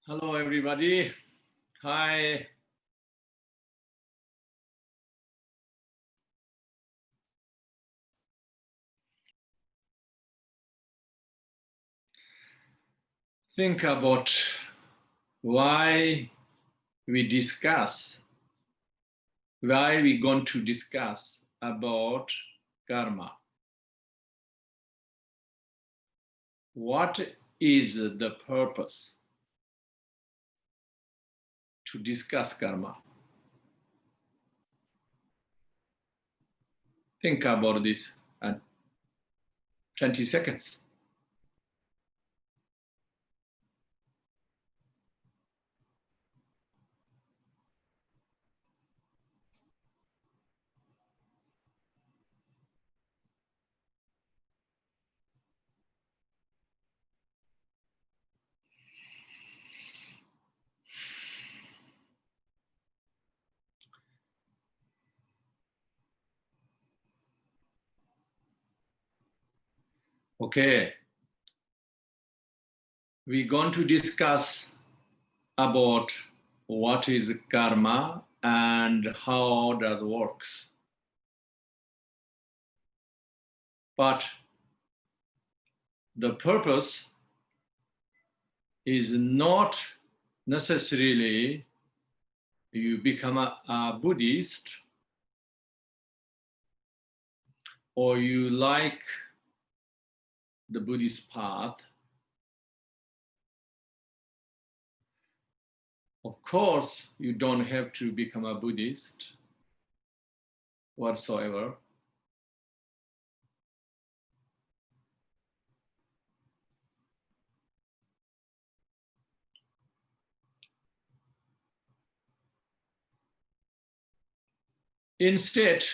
Hello, everybody. Hi. Think about why we're going to discuss about karma. What is the purpose to discuss karma? Think about this at 20 seconds. Okay. We're going to discuss about what is karma and how does it works. But the purpose is not necessarily you become a Buddhist or you like the Buddhist path. Of course, you don't have to become a Buddhist whatsoever. Instead,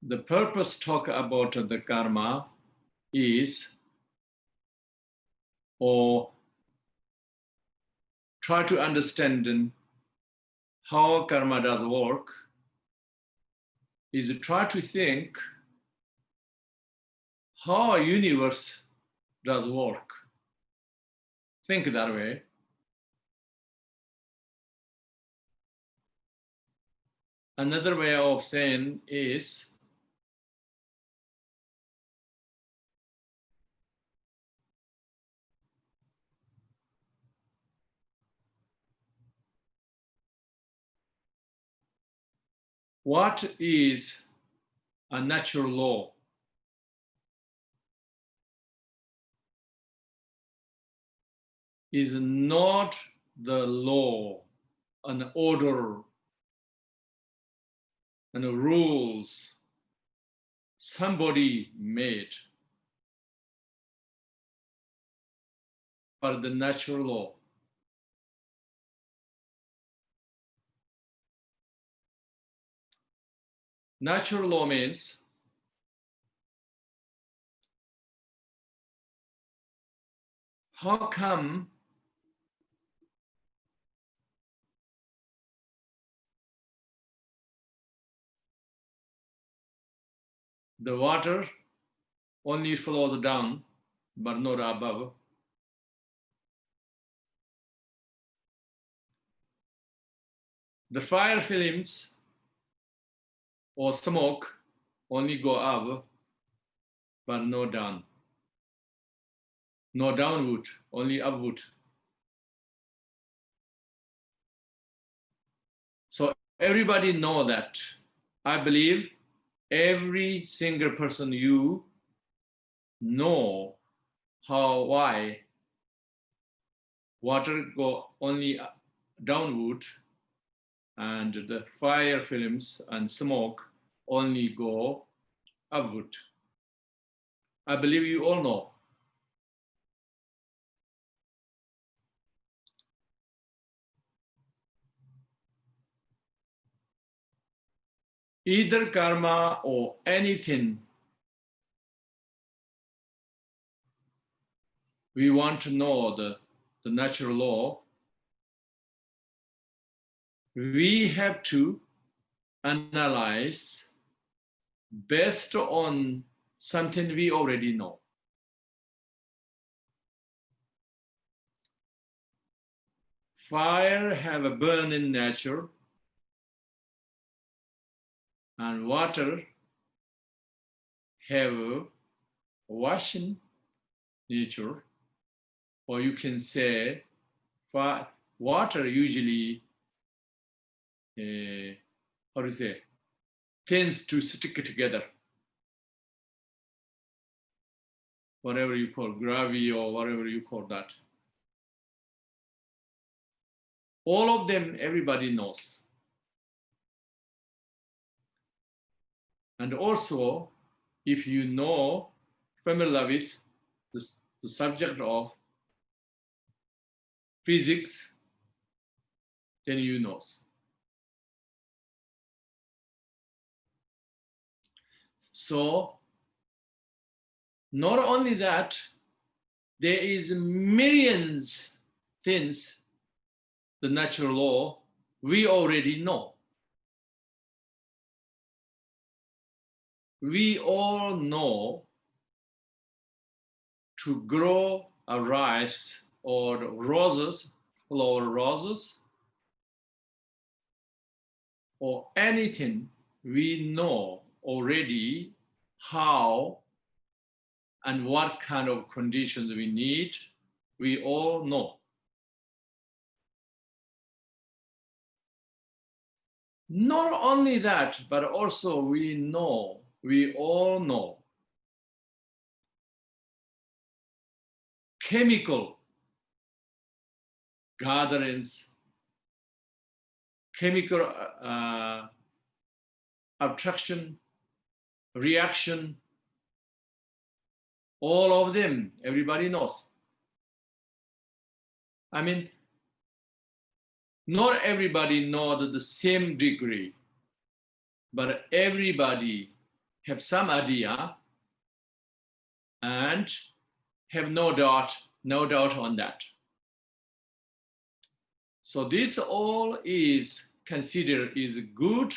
the purpose talk about the karma is, or try to understand how karma does work, is try to think how a universe does work. Think that way. Another way of saying is what is a natural law? Is not the law, an order, and rules somebody made, but the natural law. Natural law means how come the water only flows down but not above? The fire flames or smoke only go up but no down. No downward, only upward. So everybody know that. I believe every single person you know why water go only downward and the fire films and smoke only go upward. I believe you all know. Either karma or anything, we want to know the natural law, we have to analyze based on something we already know. fire have a burn in nature, and water have a wash in nature, or you can say water usually, how to say, tends to stick together. Whatever you call gravity or whatever you call that. All of them, everybody knows. And also, if you know, familiar with the subject of physics, then you know. So, not only that, there is millions things, the natural law, we already know. We all know to grow a rice or roses, flower roses, or anything, we know already how and what kind of conditions we need. We all know. Not only that, but also we all know chemical gatherings, chemical attraction, reaction, all of them, everybody knows. I mean, not everybody knows the same degree, but everybody have some idea and have no doubt on that. So this all is considered is a good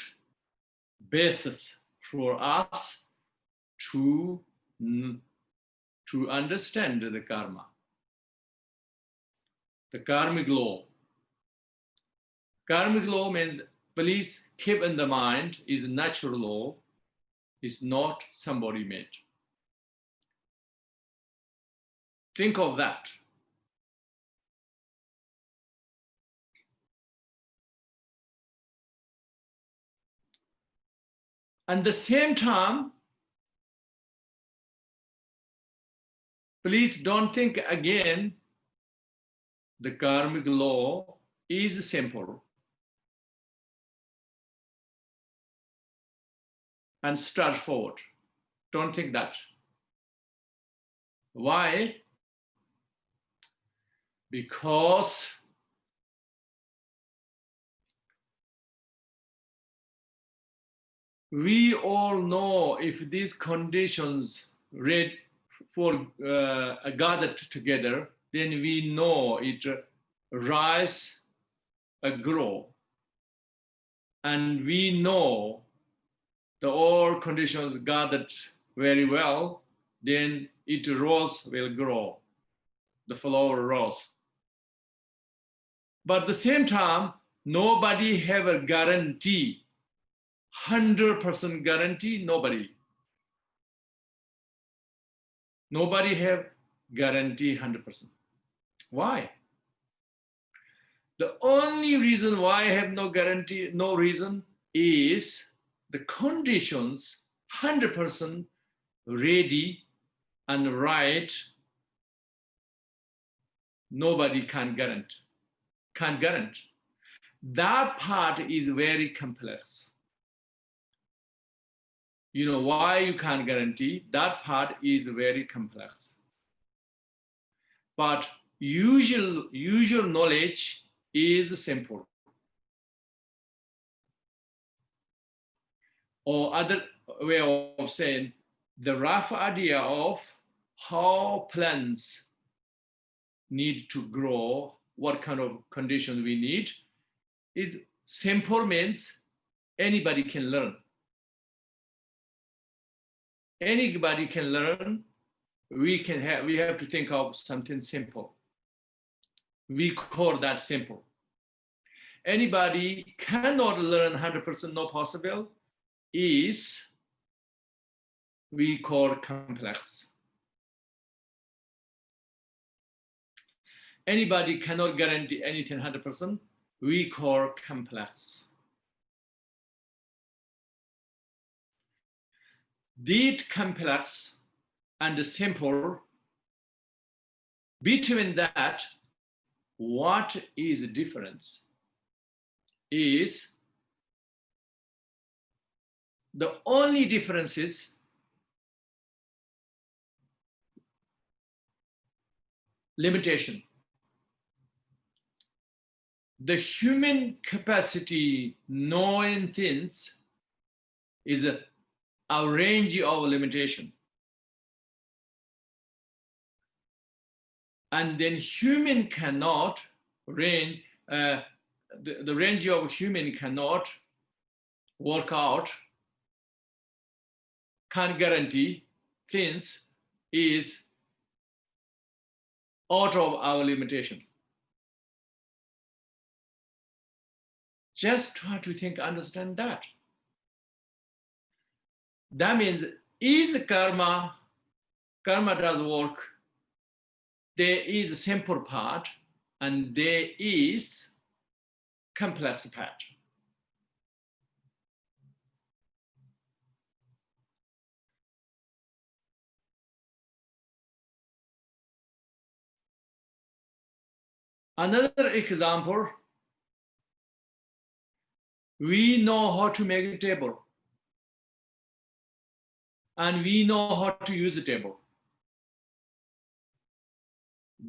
basis for us to understand the karma, the karmic law. Karmic law means, please keep in the mind, is natural law, is not somebody made. Think of that. At the same time, please don't think again, the karmic law is simple and straightforward. Don't think that. Why? Because we all know if these conditions gathered together, then we know it rise, grow. And we know the all conditions gathered very well, then it rose will grow, the flower rose. But at the same time, nobody have a guarantee, 100% guarantee, nobody. Nobody have guarantee 100%. Why? The only reason why I have no guarantee, no reason, is the conditions 100% ready and right. Nobody can guarantee. Can't guarantee. That part is very complex. You know why you can't guarantee? That part is very complex. But usual knowledge is simple. Or other way of saying, the rough idea of how plants need to grow, what kind of conditions we need, is simple, means anybody can learn. Anybody can learn. We have to think of something simple. We call that simple. anybody cannot learn 100% not possible is we call complex. Anybody cannot guarantee anything 100%, we call complex. Deep complex and simple, between that, what is the difference? Is the only difference is limitation. The human capacity knowing things is a range of limitation. And then human cannot range, the range of human cannot work out, can't guarantee things is out of our limitation. Just try to think, understand that. That means, is karma does work, there is a simple part and there is complex part. Another example, we know how to make a table and we know how to use the table.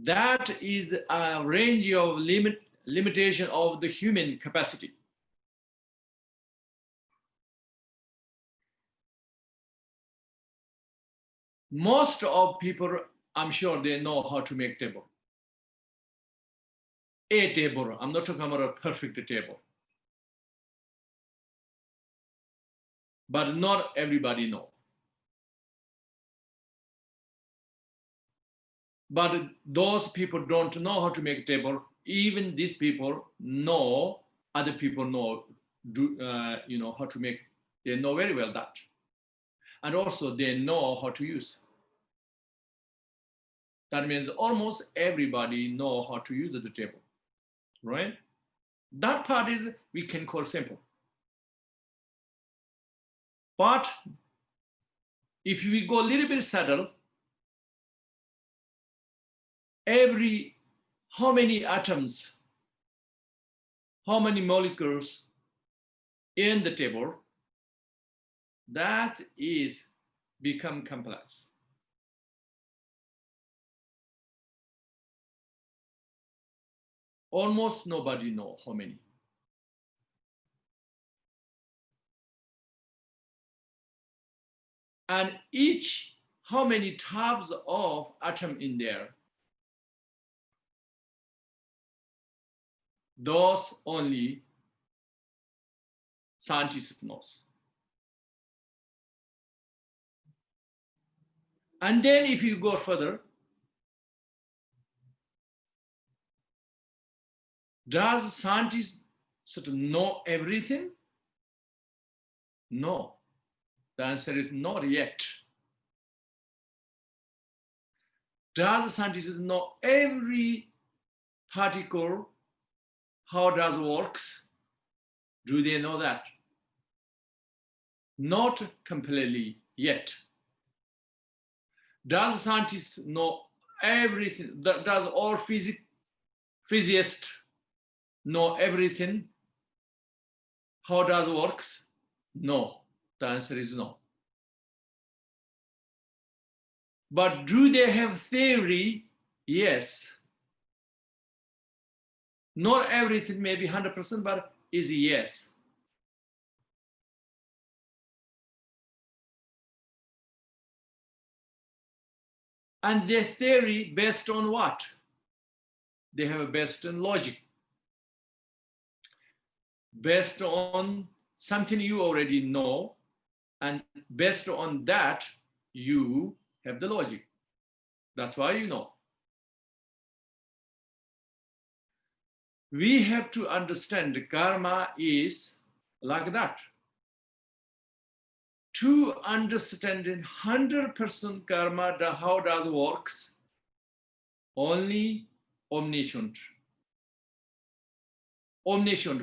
That is a range of limitation of the human capacity. Most of people, I'm sure they know how to make table. A table, I'm not talking about a perfect table. But not everybody know. But those people don't know how to make a table. Even these people know other people know how to make. They know very well that, and also they know how to use. That means almost everybody know how to use the table, right? That part is we can call simple. But if we go a little bit subtle, how many atoms, how many molecules in the table, that is become complex. Almost nobody know how many. And how many types of atom in there, those only scientists knows. And then if you go further, does scientists sort of know everything? No, the answer is not yet. Does scientists know every particle, how does it works? Do they know that? Not completely yet. Does scientists know everything? Does all physicists know everything? How does it works? No, the answer is no. But do they have theory? Yes. Not everything may be 100%, but is yes. And their theory based on what? They have a based on logic. Based on something you already know, and based on that, you have the logic. That's why you know. we have to understand karma is like that. To understand 100% karma, how does it works, only omniscient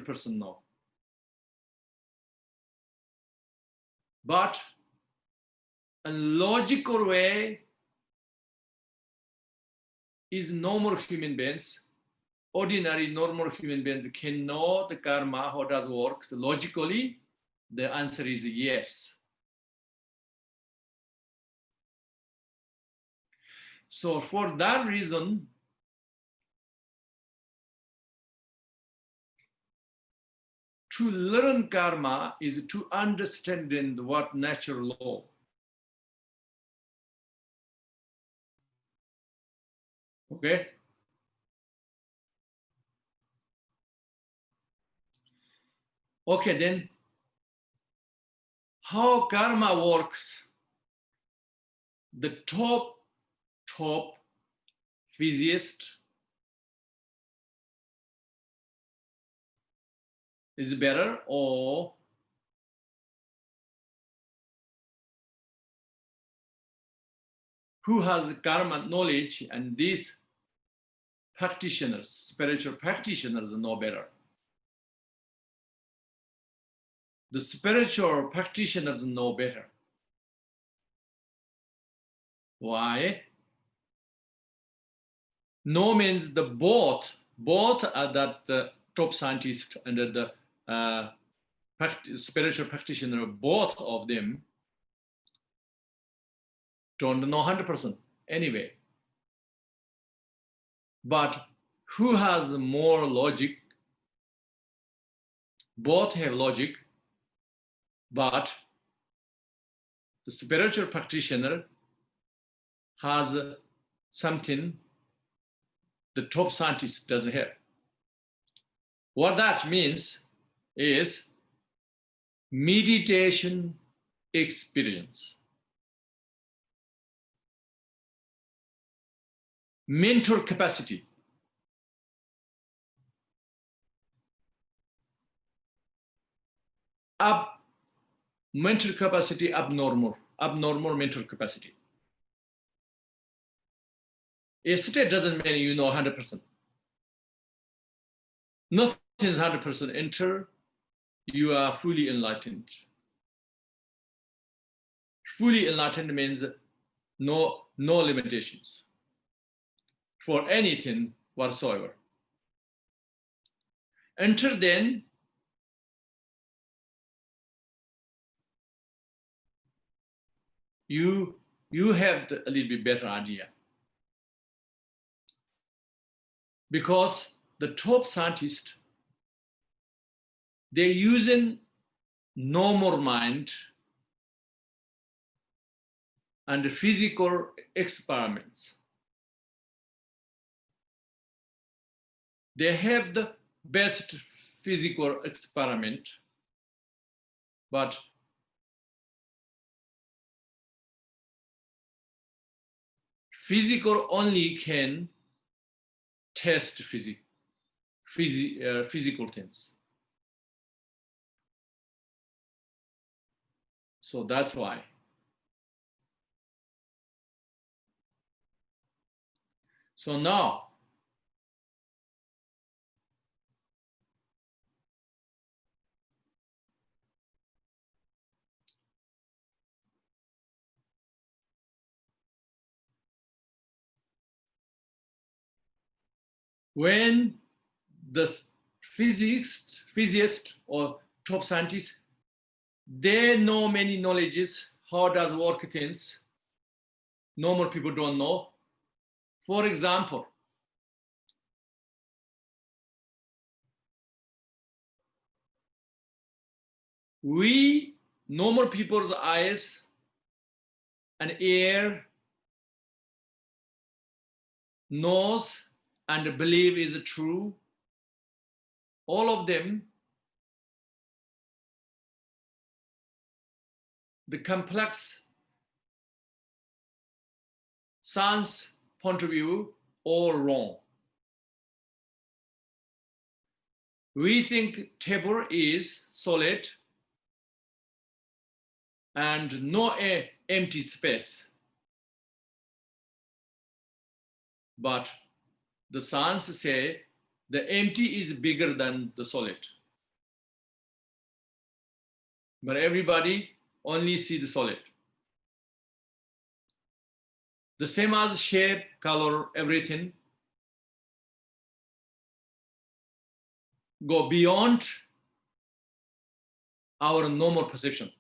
person know. But a logical way is normal human beings, ordinary normal human beings can know the karma, how does it works logically. The answer is yes. So for that reason, to learn karma is to understand what natural law. Okay? Okay, then how karma works? The top physicist is better, or who has karma knowledge, and these practitioners, spiritual practitioners know better. The spiritual practitioners know better. Why? No means the both are that top scientist and the spiritual practitioner, both of them don't know 100% anyway. But who has more logic? Both have logic, but the spiritual practitioner has something the top scientist doesn't have. What that means is meditation experience, mental capacity, mental capacity abnormal mental capacity. A state doesn't mean you know 100%. Nothing is 100% until you are fully enlightened. Fully enlightened means no limitations for anything whatsoever. Until then, you have a little bit better idea. Because the top scientists, they're using normal mind and physical experiments. They have the best physical experiment, but physical only can test physical things. So that's why. So now, when the physicist or top scientists, they know many knowledges, how does work things, normal people don't know. For example, we normal people's eyes and ear, nose, and believe is true. All of them, the complex science point of view, all wrong. We think table is solid and no empty space. But the science say the empty is bigger than the solid. But everybody only see the solid. The same as shape, color, everything go beyond our normal perception.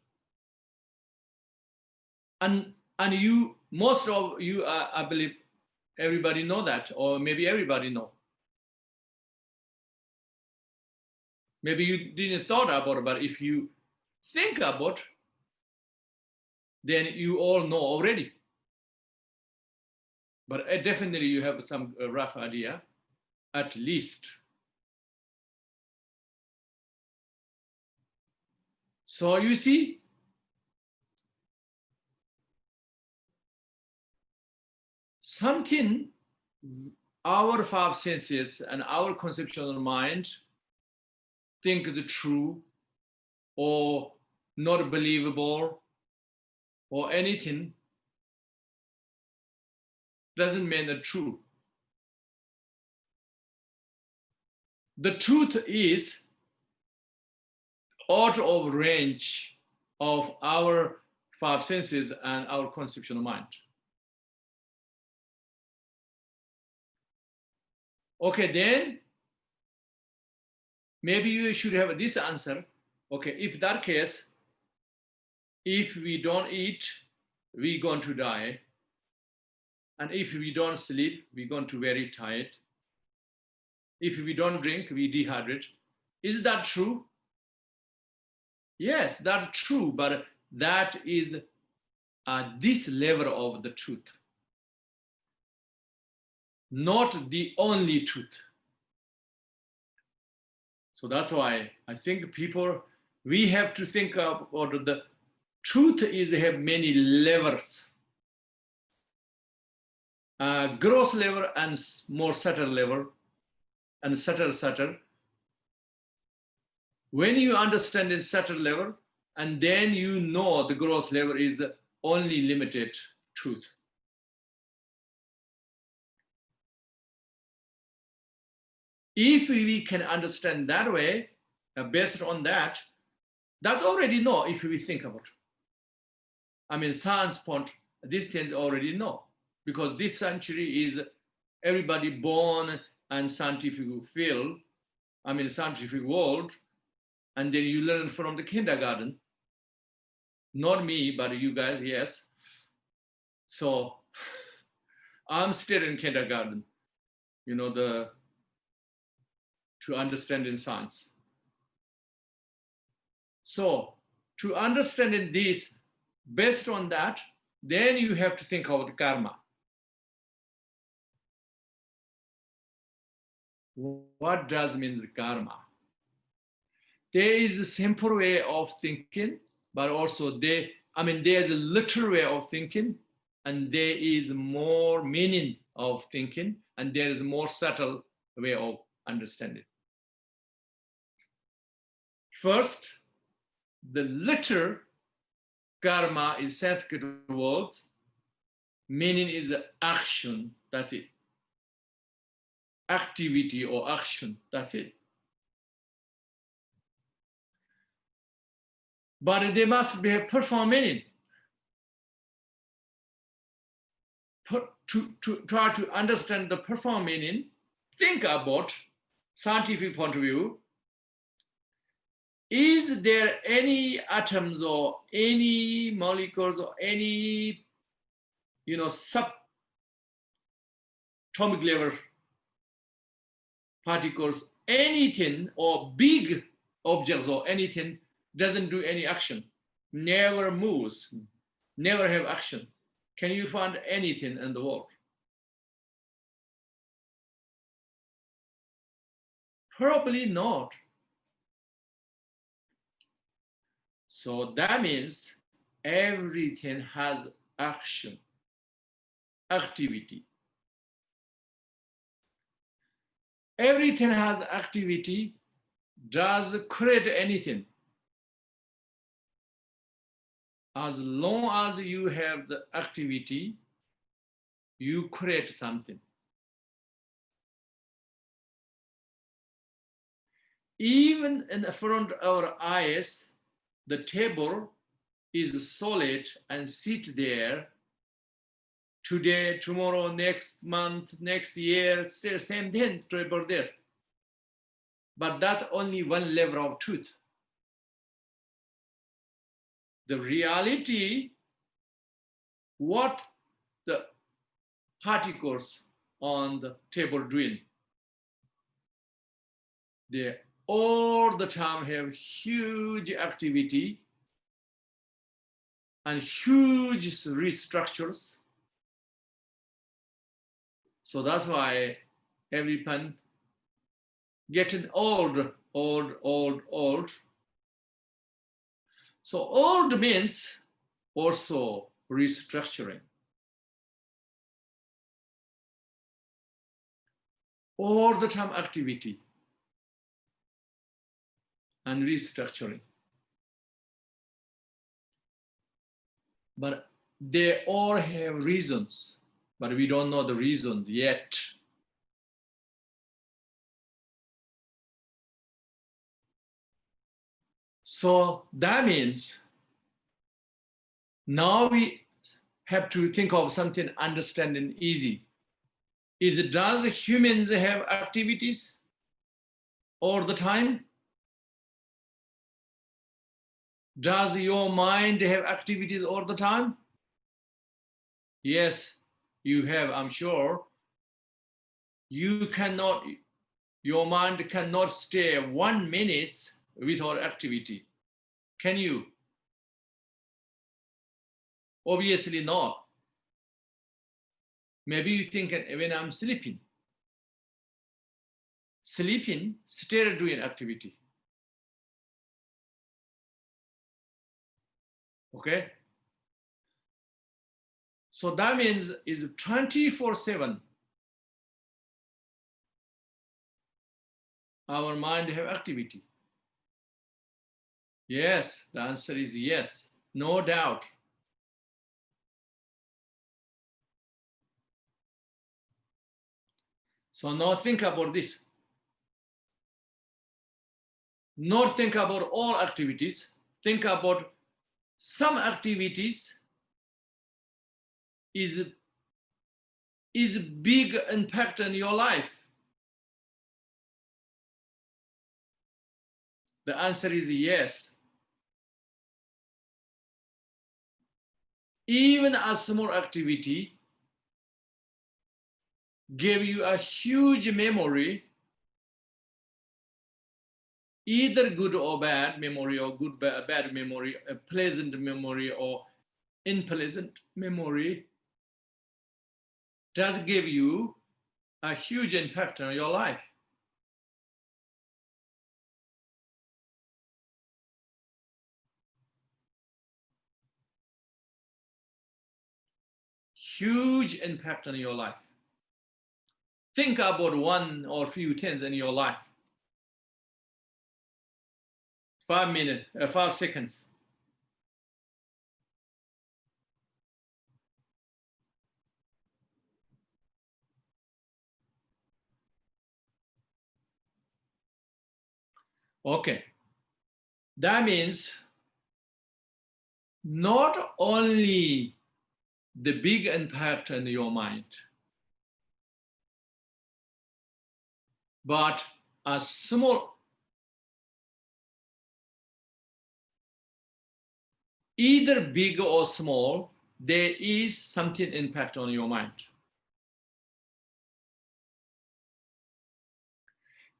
And you, most of you, I believe everybody know that, or maybe everybody know. Maybe you didn't thought about it, but if you think about, then you all know already. But definitely you have some rough idea, at least. So you see, something our five senses and our conceptual mind think is true or not believable or anything doesn't mean the truth. The truth is out of range of our five senses and our conceptual mind. Okay, then maybe you should have this answer. Okay, if that case, if we don't eat, we're going to die. And if we don't sleep, we're going to be very tired. If we don't drink, we dehydrate. Is that true? Yes, that's true, but that is this level of the truth. Not the only truth. So that's why I think people, we have to think about the truth is have many levels. Gross level and more subtle level and subtle. When you understand the subtle level, and then you know the gross level is the only limited truth. If we can understand that way, based on that, that's already know if we think about it. I mean, science point, these things already know, because this century is everybody born and scientific field, I mean, scientific world, and then you learn from the kindergarten. Not me, but you guys, yes. So I'm still in kindergarten, you know, to understand in science. So to understand in this, based on that, then you have to think about karma. What does mean karma? There is a simple way of thinking, but also there's a literal way of thinking, and there is more meaning of thinking, and there is a more subtle way of understanding. First, the literal karma is Sanskrit word, meaning is action, that's it. Activity or action, that's it. But there must be a profound meaning. To try to understand the profound meaning, think about scientific point of view. Is there any atoms or any molecules or any, subatomic level particles, anything or big objects or anything doesn't do any action, never moves, never have action? Can you find anything in the world? Probably not. So that means everything has action, activity. Everything has activity, does create anything. As long as you have the activity, you create something. Even in front of our eyes, the table is solid and sit there today, tomorrow, next month, next year, still same thing, table there. But that's only one level of truth. The reality, what the particles on the table doing, they all the time have huge activity and huge restructures. So that's why every pen getting old. So old means also restructuring. All the time activity and restructuring. But they all have reasons, but we don't know the reasons yet. So that means now we have to think of something understanding easy. Does humans have activities all the time? Does your mind have activities all the time? Yes, you have, I'm sure. You cannot, your mind cannot stay 1 minute without activity. Can you? Obviously not. Maybe you think when I'm sleeping, still doing activity. Okay? So that means is 24/7. Our mind have activity. Yes, the answer is yes, no doubt. So now think about this. Not think about all activities. Think about some activities is big impact on your life. The answer is yes. Even a small activity give you a huge memory, either good or bad memory, or good bad memory, a pleasant memory or unpleasant memory, does give you a huge impact on your life. Huge impact on your life. Think about one or few things in your life. 5 minutes, 5 seconds. Okay. That means not only the big impact on your mind, but a small, either big or small, there is something impact on your mind.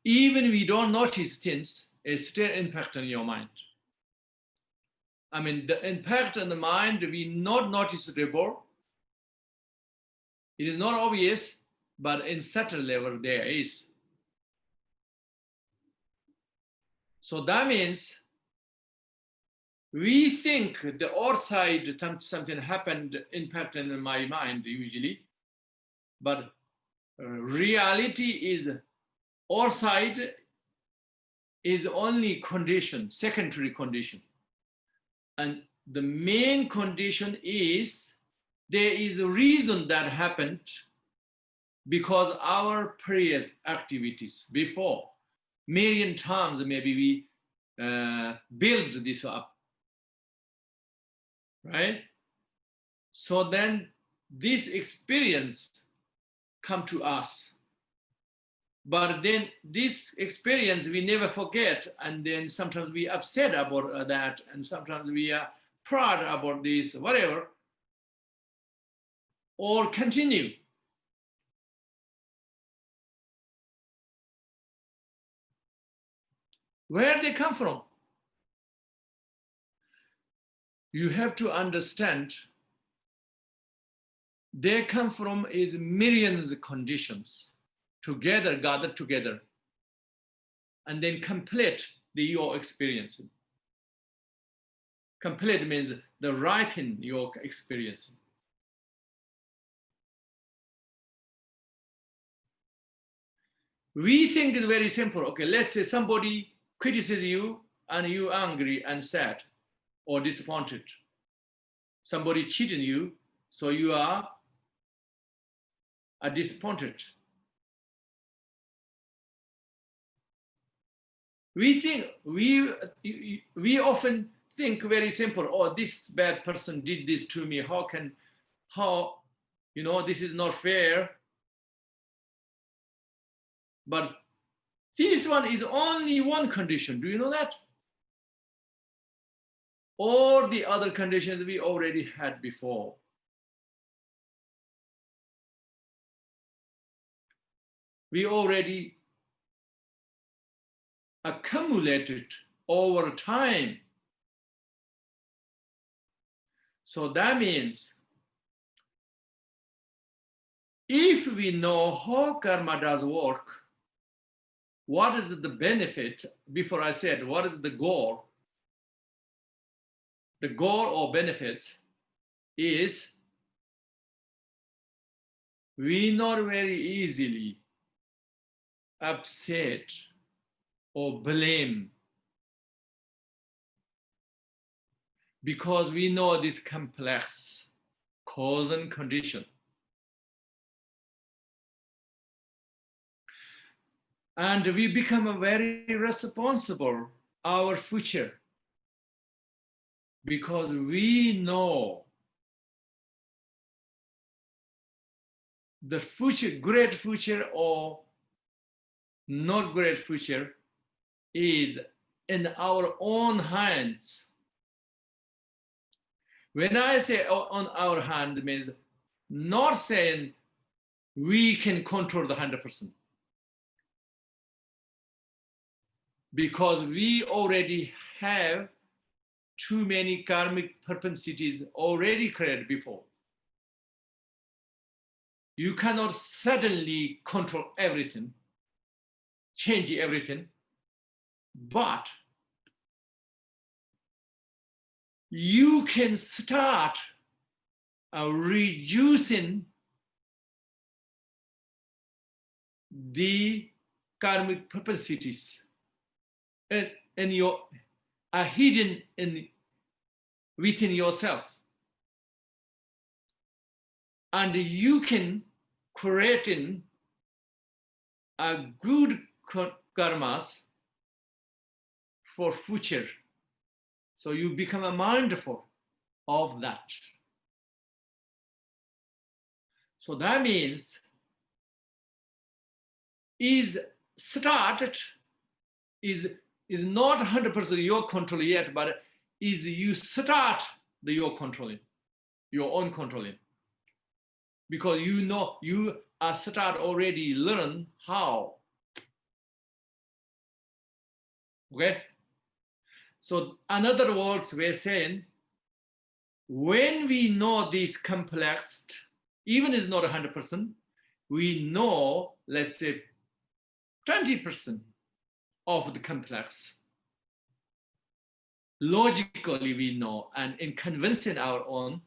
Even we don't notice things, it's still impact on your mind. I mean, the impact on the mind, we not noticeable. It is not obvious, but in subtle level there is. So that means we think the outside something happened, impact in my mind usually, but reality is outside is only condition, secondary condition. And the main condition is there is a reason that happened because our previous activities before, million times maybe we build this up, right? So then this experience come to us. But then this experience we never forget, and then sometimes we upset about that, and sometimes we are proud about this, whatever, or continue. Where they come from? You have to understand they come from is millions of conditions together, gathered together, and then complete your experience. Complete means the ripen your experience. We think it's very simple. Okay, let's say somebody criticizes you and you're angry and sad or disappointed. Somebody cheated you, so you are disappointed. We often think very simple. Oh, this bad person did this to me. How, this is not fair. But this one is only one condition. Do you know that? All the other conditions we already had before. We already accumulated over time. So that means if we know how karma does work, what is the benefit? Before I said, what is the goal? The goal or benefits is we not very easily upset or blame because we know this complex cause and condition. And we become very responsible our future because we know the future, great future or not great future is in our own hands. When I say on our hand, means not saying we can control the 100%. Because we already have too many karmic propensities already created before. You cannot suddenly control everything, change everything, but you can start reducing the karmic propensities and your are hidden within yourself, and you can create a good karmas for future. So you become mindful of that. So that means is not 100% your control yet, but is you start your controlling, your own controlling. Because you know you are start already learn how. Okay? So in other words, we're saying when we know this complex, even is not 100%, we know, let's say 20% of the complex. Logically, we know, and in convincing our own,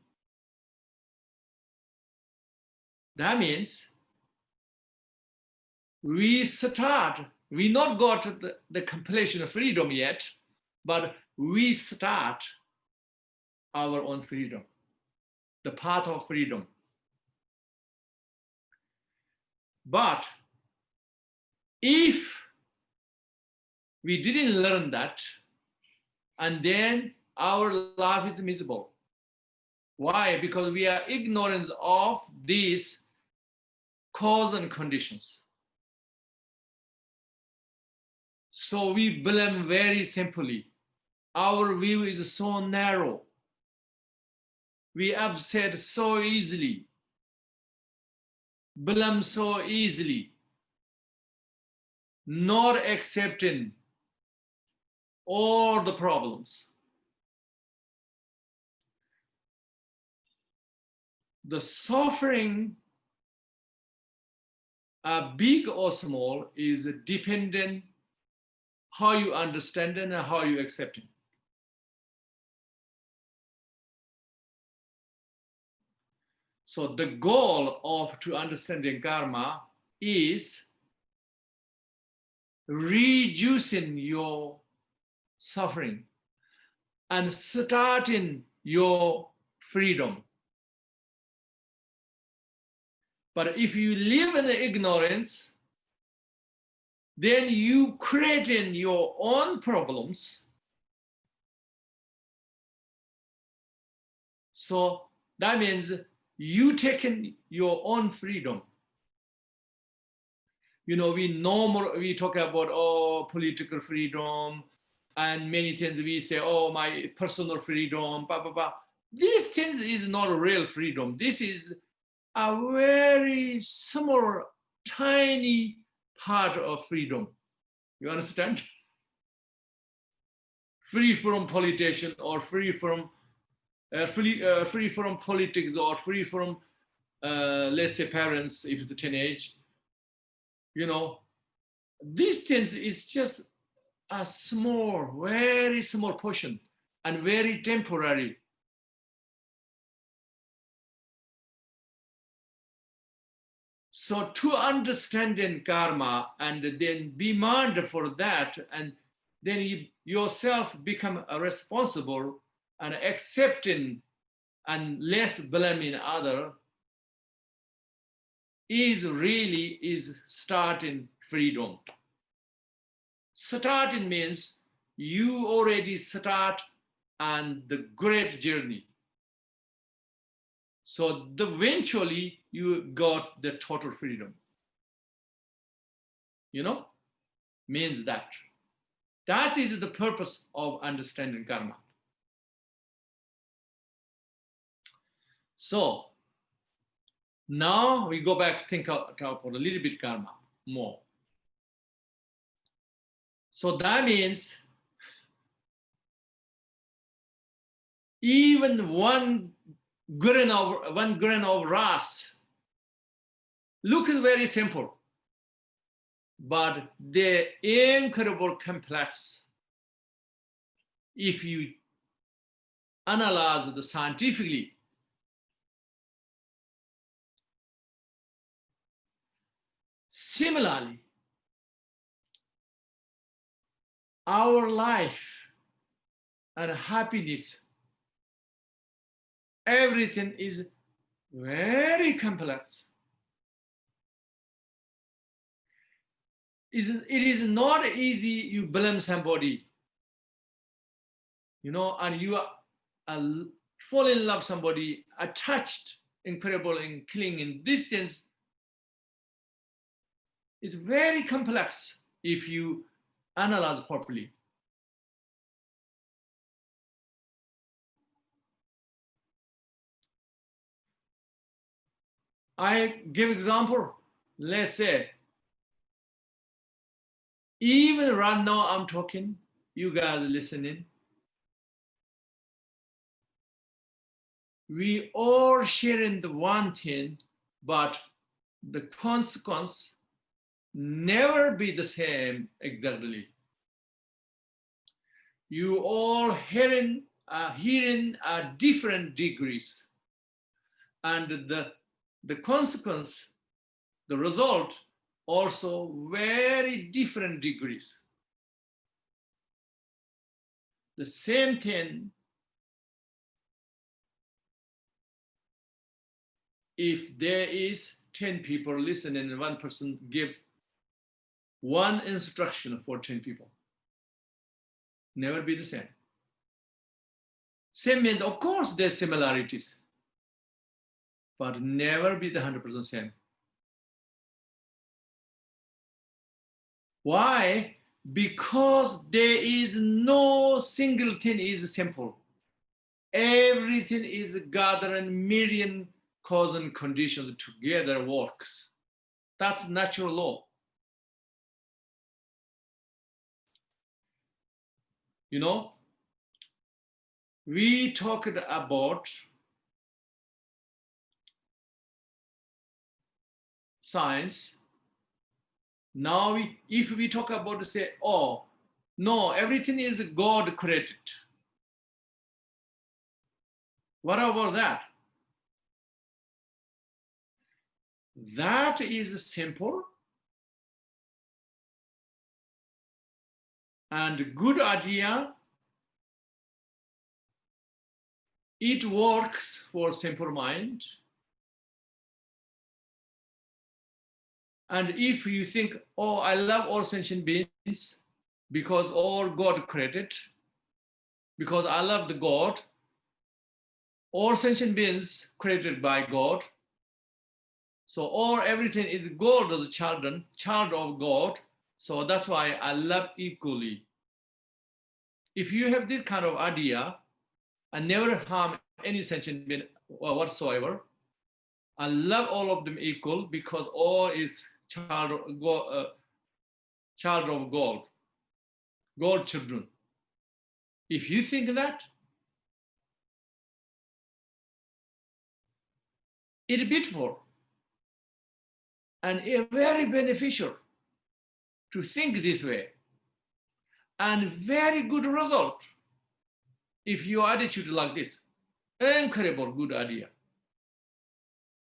that means we start We not got the completion of freedom yet, but we start our own freedom, the path of freedom. But if we didn't learn that, and then our life is miserable. Why? Because we are ignorant of these cause and conditions. So we blame very simply. Our view is so narrow. We upset so easily, blame so easily, not accepting all the problems. The suffering, big or small, is dependent how you understand it and how you accept it. So the goal of to understanding karma is reducing your suffering and starting your freedom. But if you live in ignorance, then you creating your own problems. So that means you taking your own freedom. You know, we talk about political freedom and many things. We say, oh, my personal freedom, blah, blah, blah. These things is not real freedom. This is a very small, tiny part of freedom. You understand? Free from politician, or free from politics, or free from let's say parents if it's a teenage. You know, these things is just a small, very small portion and very temporary. So to understanding karma and then be mindful for that, and then you yourself become responsible and accepting and less blaming other, is starting freedom. Starting means you already start on the great journey. So eventually you got the total freedom. You know, means that. That is the purpose of understanding karma. So now we go back, think about a little bit karma more. So that means even one grain of rice looks very simple, but they're incredible complex. If you analyze the scientifically, similarly, our life and happiness, everything is very complex. It is not easy. You blame somebody, you know, and you fall in love somebody, attached, incredible, and clinging. Distance is very complex if you analyze properly. I give example. Let's say, even right now I'm talking, you guys are listening. We all sharing the one thing, but the consequence never be the same exactly. You all hearing at different degrees, and the consequence, the result also very different degrees. The same thing, if there is 10 people listening and one person give one instruction for 10 people, never be the same. Same means, of course, there's similarities, but never be the 100% same. Why? Because there is no single thing is simple. Everything is gathering million cause and conditions together works. That's natural law. You know, we talked about science. Now, if we talk about, say, oh, no, everything is God created. What about that? That is simple and good idea. It works for simple mind. And if you think, oh, I love all sentient beings because all God created, because I love the God, all sentient beings created by God. So all everything is God as a child of God. So that's why I love equally. If you have this kind of idea and never harm any sentient being whatsoever, I love all of them equal because all is child of God, God children. If you think that, it's beautiful and very beneficial to think this way, and very good result if your attitude like this. Incredible good idea.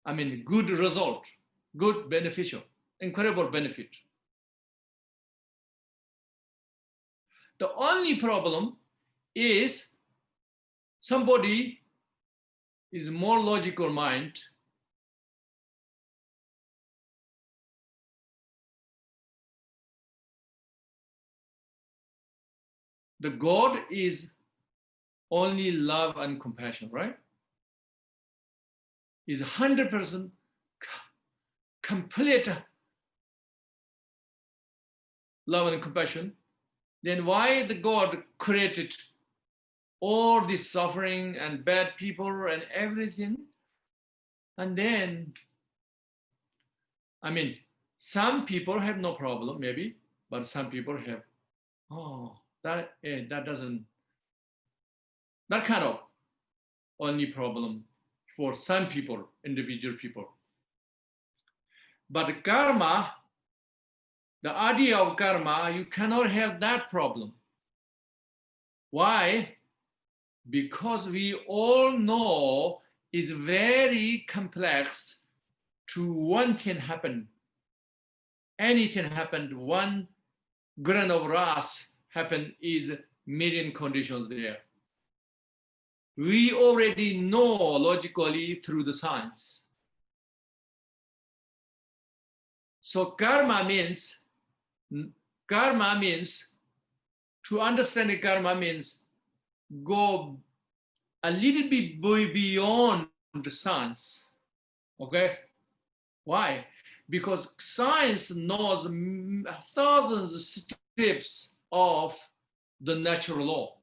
I mean, good result, good beneficial, incredible benefit. The only problem is somebody is more logical mind. The God is only love and compassion, right? Is 100% complete love and compassion. Then why the God created all this suffering and bad people and everything? And then, I mean, some people have no problem, maybe, but some people have, oh, that doesn't, that kind of only problem for some people, individual people. But karma, the idea of karma, you cannot have that problem. Why? Because we all know it's very complex to one thing happen. Anything happened, one grain of rice happen is million conditions there. We already know logically through the science. So karma means to understand karma means go a little bit beyond the science. Okay? Why? Because science knows thousands of steps of the natural law.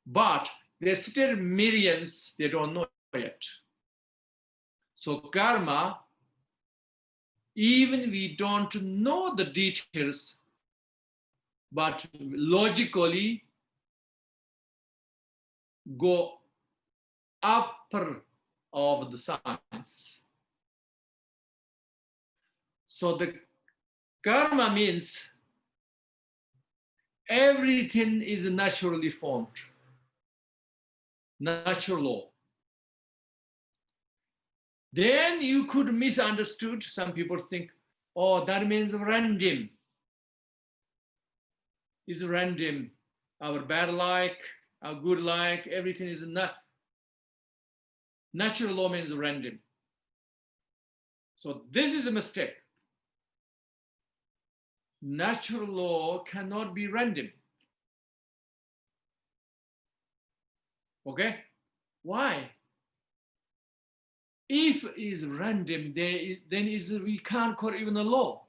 But there's still millions they don't know yet. So karma, even we don't know the details, but logically go upper of the science. So the karma means everything is naturally formed, natural law. Then you could misunderstood. Some people think, Oh, that means random. Is random. Our bad luck, our good luck, everything is not. Natural law means random. So this is a mistake. Natural law cannot be random. Okay? Why? If it is random, then we can't call it even a law.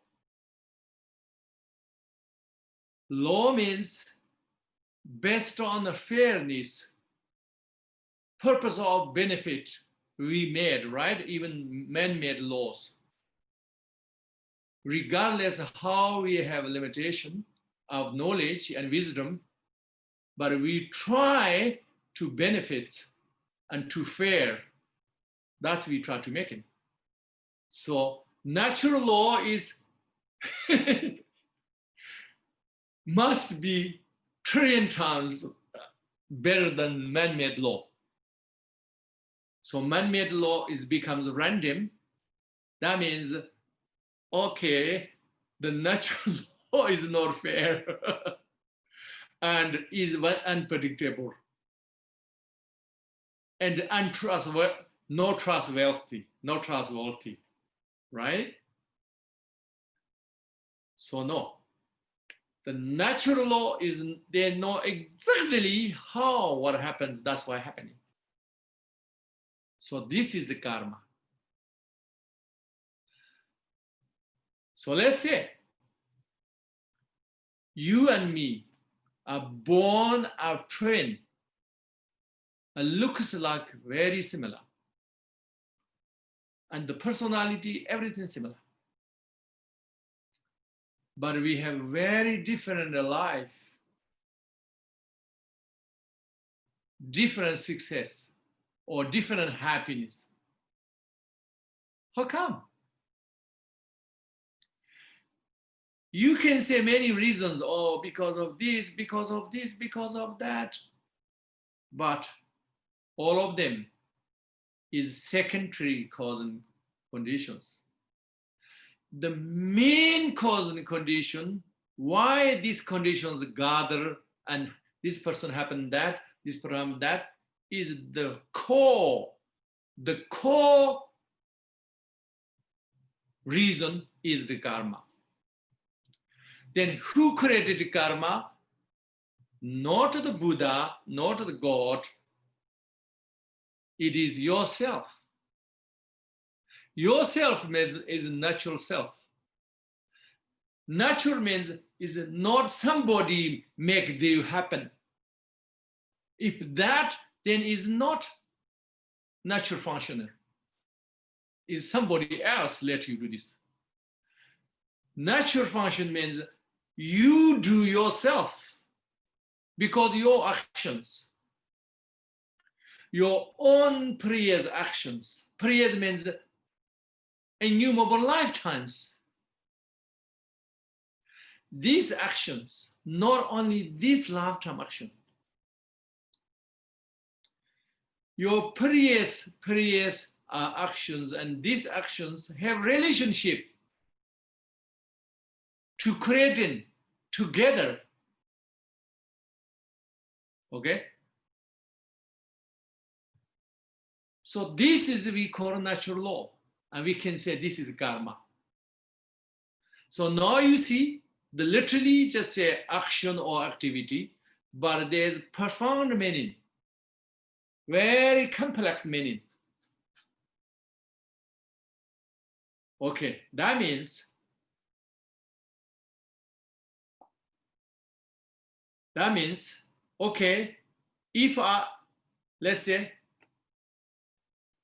Law means based on the fairness, purpose of benefit we made, right? Even man-made laws. Regardless of how we have a limitation of knowledge and wisdom, but we try to benefit and to fair. That we try to make it. So natural law is must be trillion times better than man-made law. So man-made law becomes random. That means, okay, the natural law is not fair and is unpredictable and untrustworthy, not trustworthy, right? So no, the natural law is they know exactly what happens. That's why happening. So this is the karma. So let's say you and me are born, are trained, and looks like very similar. And the personality, everything similar. But we have very different life, different success, or different happiness. How come? You can say many reasons, oh, because of this, because of this, because of that. But all of them is secondary cause and conditions. The main cause and condition, why these conditions gather and this person happened that, this person that, is the core reason is the karma. Then who created the karma? Not the Buddha, not the God. It is yourself. Yourself means is natural self. Natural means is not somebody make you happen. If that, then is not natural functioner. Is somebody else let you do this. Natural function means you do yourself because your actions, your own previous actions. Previous means innumerable lifetimes. These actions, not only this lifetime action, your previous actions and these actions have relationship to creating together. Okay? So this is we call natural law, and we can say this is karma. So now you see, the literally just say action or activity, but there's profound meaning, very complex meaning. Okay, that means okay, if let's say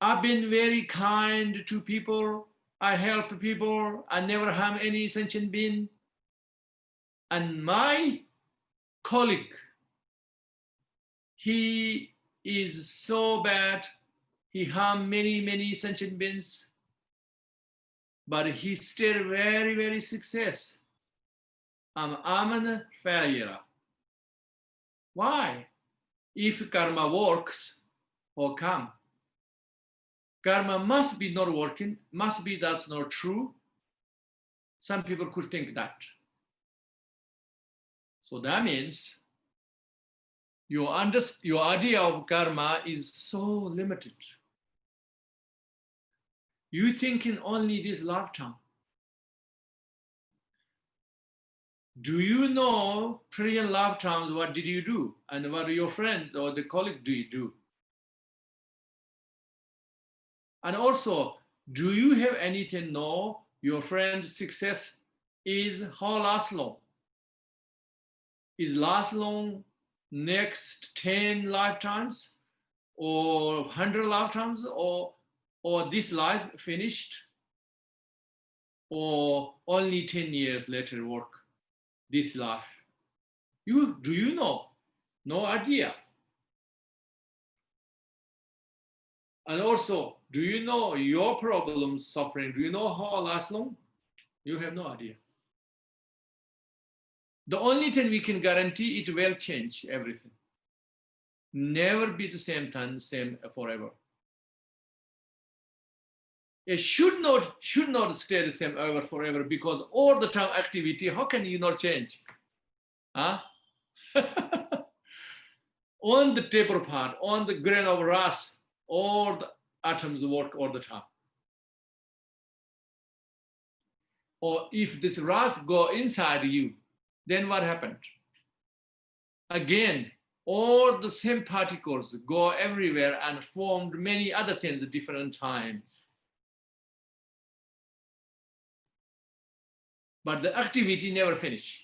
I've been very kind to people, I help people, I never harm any sentient being, and my colleague, he is so bad, he harmed many sentient beings, but he still very success. I'm a failure. Why? If karma works, how come? Karma must be not working, must be that's not true. Some people could think that. So that means your idea of karma is so limited. You think in only this lifetime. Do you know previous lifetimes, what did you do? And what your friends or the colleague do you do? And also, do you have anything know your friend's success is how last long? Is last long next 10 lifetimes or 100 lifetimes or this life finished or only 10 years later work this life? Do you know? No idea. And also, do you know your problems, suffering? Do you know how last long? You have no idea. The only thing we can guarantee, it will change everything. Never be the same time, same forever. It should not stay the same forever, because all the time activity, how can you not change? Huh? On the table part, on the grain of rice, all the atoms work all the time. Or if this rice go inside you, then what happened? Again, all the same particles go everywhere and formed many other things at different times. But the activity never finish.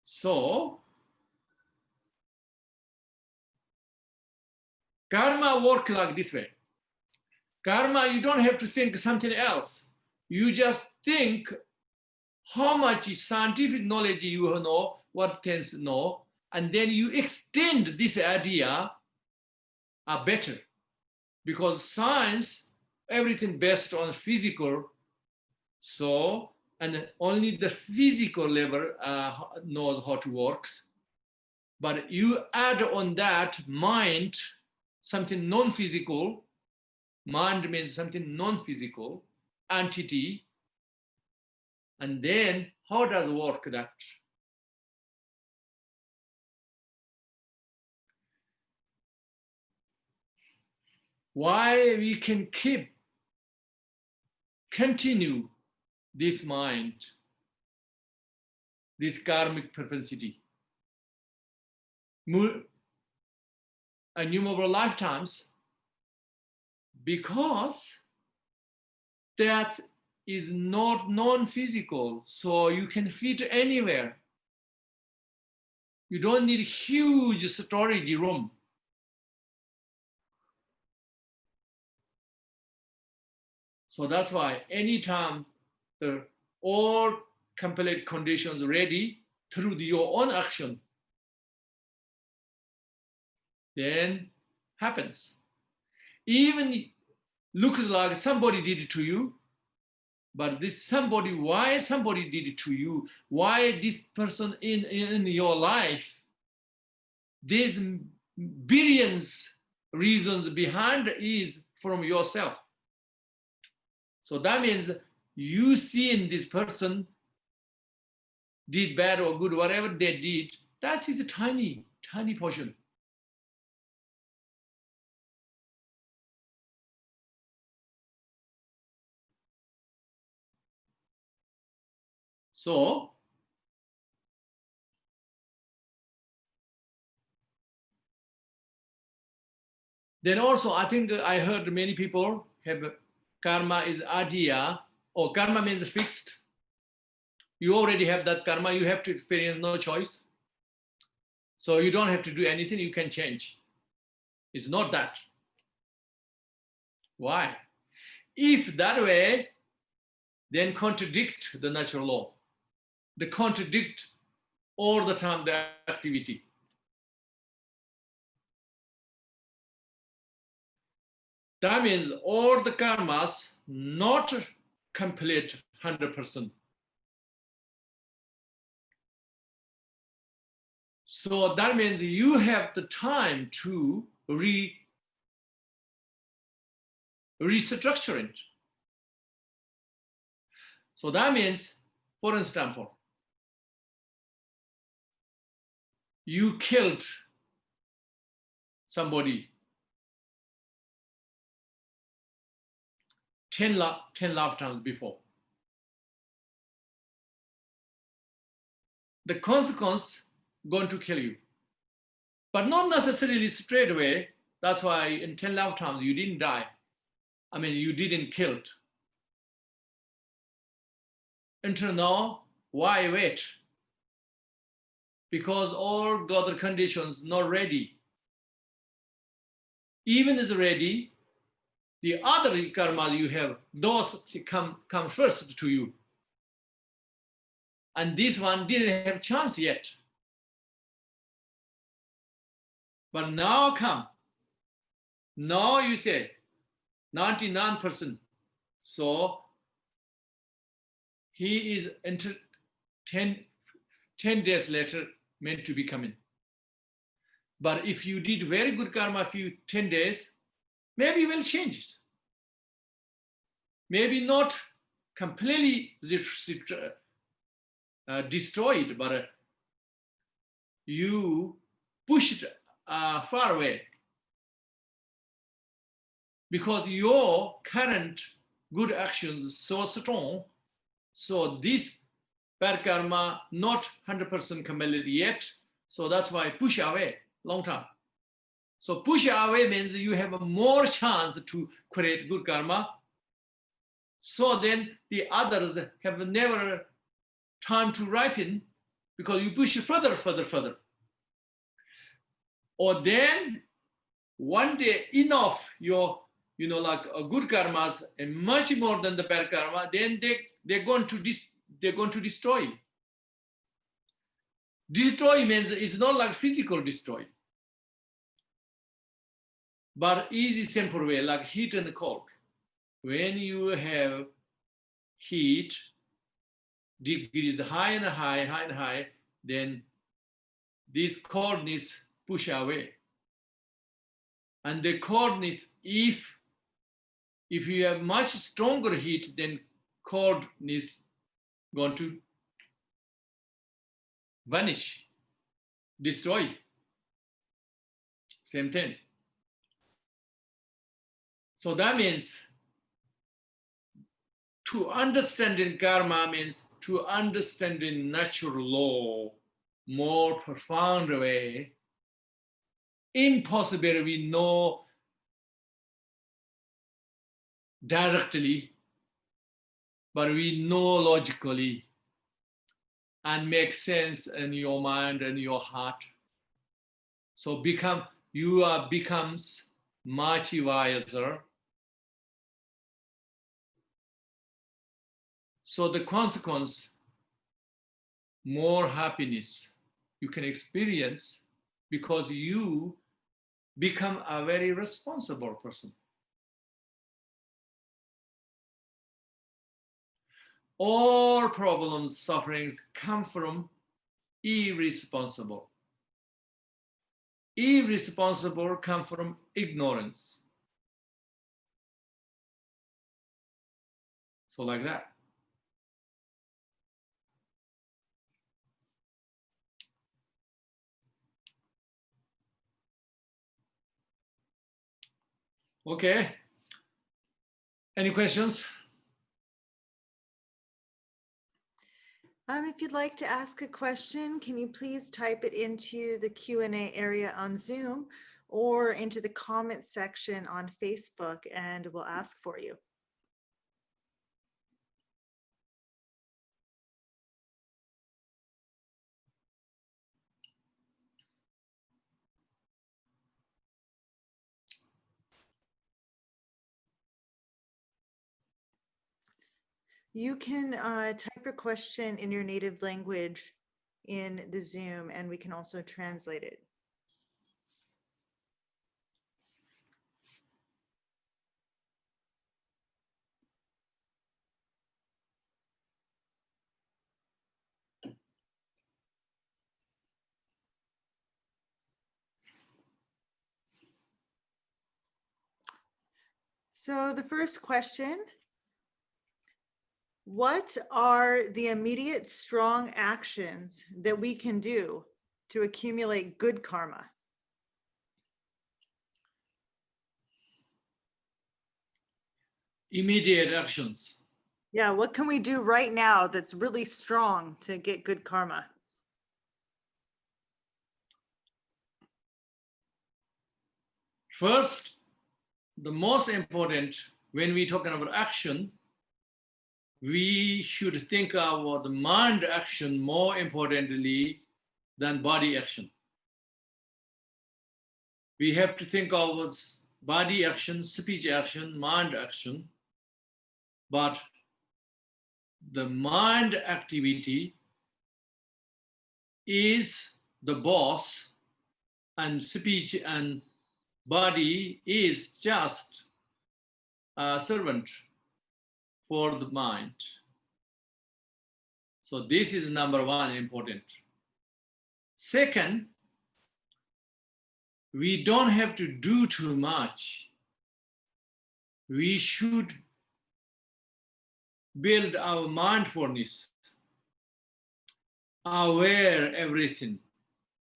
So, karma works like this way. Karma, you don't have to think something else. You just think how much scientific knowledge you know, what things know, and then you extend this idea better. Because science, everything based on physical, so, and only the physical level knows how to works. But you add on that mind, something non-physical. Mind means something non-physical entity. And then how does it work that? Why we can continue this mind, this karmic propensity, innumerable lifetimes, because that is not non-physical, so you can fit anywhere. You don't need huge storage room. So that's why anytime all complete conditions ready through your own action, then happens. Even looks like somebody did it to you, but this somebody, why somebody did it to you, why this person in your life, there's billions reasons behind is from yourself. So that means you see in this person did bad or good, whatever they did, that is a tiny, tiny portion. So, then also I think I heard many people have karma is idea, or karma means fixed. You already have that karma, you have to experience, no choice. So you don't have to do anything, you can change. It's not that. Why? If that way, then contradict the natural law. They contradict all the time the activity. That means all the karmas not complete 100%. So that means you have the time to restructure it. So that means, for example, you killed somebody 10 lifetimes before. The consequence going to kill you, but not necessarily straight away. That's why in 10 lifetimes you didn't die. I mean, you didn't killed. Until now, why wait? Because all the other conditions not ready. Even is ready, the other karma you have, those come first to you. And this one didn't have chance yet. But now come. Now you say 99%. So he is entered 10 days later meant to be coming. But if you did very good karma few 10 days, maybe you will change. Maybe not completely destroyed, but you push it far away. Because your current good actions is so strong, so this bad karma not 100% completed yet, so that's why push away long time. So push away means you have a more chance to create good karma. So then the others have never time to ripen because you push further. Or then one day enough your, like good karmas and much more than the bad karma, then they're going to destroy. Destroy means it's not like physical destroy, but easy, simple way, like heat and cold. When you have heat, degrees high and high, then this coldness push away. And the coldness, if you have much stronger heat, then coldness going to vanish, destroy. Same thing. So that means to understand in karma means to understand in natural law more profound way. Impossible we know directly, but we know logically and make sense in your mind and your heart. So becomes much wiser. So the consequence, more happiness you can experience because you become a very responsible person. All problems, sufferings come from irresponsible. Irresponsible come from ignorance. So like that. Okay. Any questions? If you'd like to ask a question, can you please type it into the Q&A area on Zoom or into the comment section on Facebook, and we'll ask for you. You can type your question in your native language in the Zoom, and we can also translate it. So the first question, what are the immediate strong actions that we can do to accumulate good karma? Immediate actions. Yeah, what can we do right now that's really strong to get good karma? First, the most important, when we talking about action, we should think about the mind action more importantly than body action. We have to think of body action, speech action, mind action, but the mind activity is the boss, and speech and body is just a servant for the mind. So this is number one important. Second, we don't have to do too much. We should build our mindfulness, aware everything,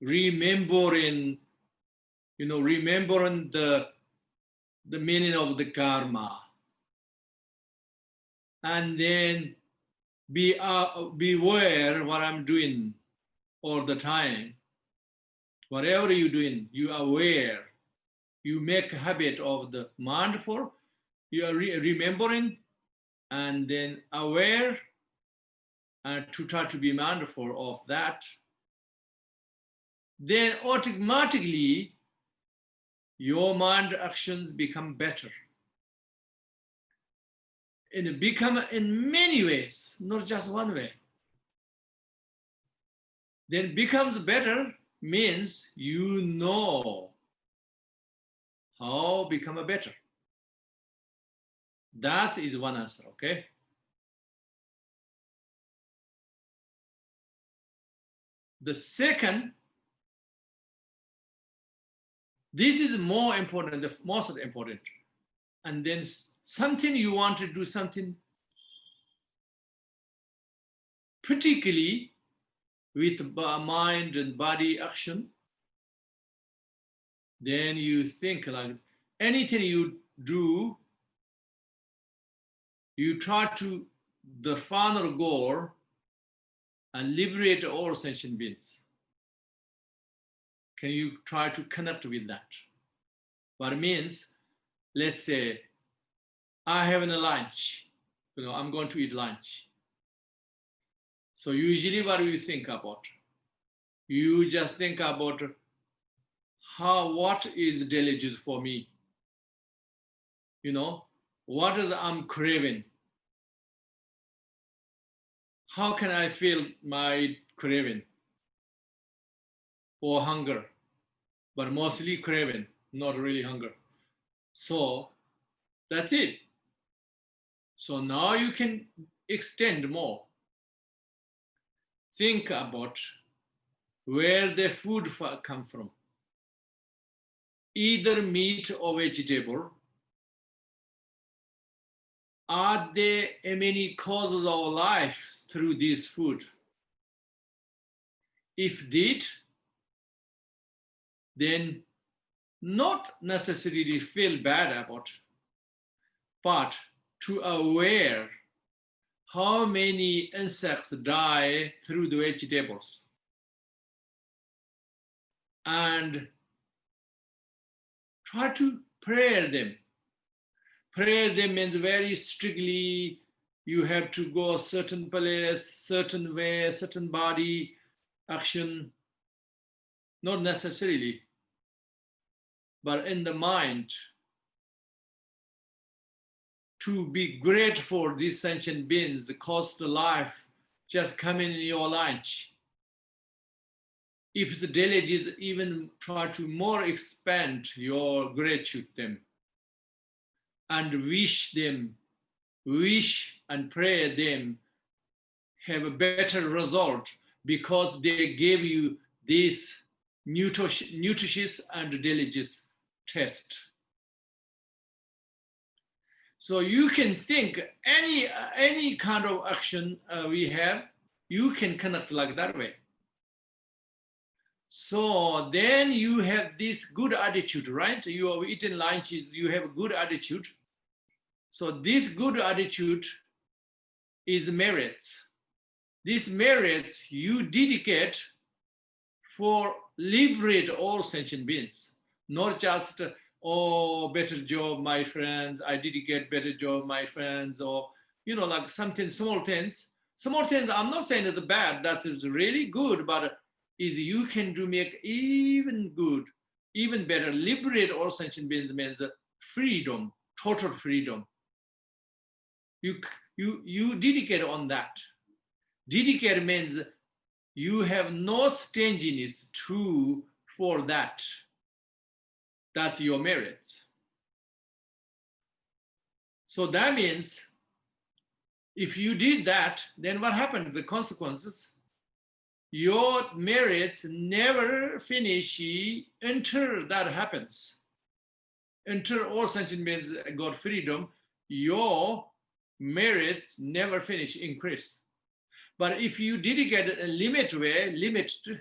remembering the meaning of the karma, and then be aware what I'm doing all the time. Whatever you're doing, you are aware. You make a habit of the mindful. You are remembering, and then aware, and to try to be mindful of that. Then automatically your mind actions become better. And it become in many ways, not just one way. Then becomes better means you know how become a better. That is one answer, okay? The second, this is more important, the most important. And then something you want to do something particularly with mind and body action, then you think like anything you do, you try to the final goal and liberate all sentient beings. Can you try to connect with that? What it means, let's say, I have a lunch, I'm going to eat lunch. So usually what do you think about? You just think about what is delicious for me? What is I'm craving? How can I feel my craving or hunger? But mostly craving, not really hunger. So that's it. So now you can extend more. Think about where the food come from. Either meat or vegetable. Are there many causes of life through this food? If did, then not necessarily feel bad about it, but to aware how many insects die through the vegetables. And try to pray them. Pray them means very strictly, you have to go a certain place, certain way, certain body action. Not necessarily, but in the mind, to be grateful for these sentient beings, the cost of life just come in your lunch. If it's diligence, even try to more expand your gratitude to them and wish and pray them have a better result because they gave you this nutritious and delicious test. So you can think any kind of action we have, you can connect like that way. So then you have this good attitude, right? You have eaten lunches, you have a good attitude. So this good attitude is merits. This merits you dedicate for liberate all sentient beings, not just, oh, better job, my friends, I dedicate better job, my friends, or, like something, small things. Small things, I'm not saying it's bad, that is really good, but is you can do make even good, even better, liberate all sentient beings means freedom, total freedom. You dedicate on that. Dedicate means you have no stinginess for that. That's your merit. So that means if you did that, then what happened? The consequences, your merits never finish until that happens. Until all sentient beings got freedom, your merits never finish, increase. But if you dedicate a limit way, limited,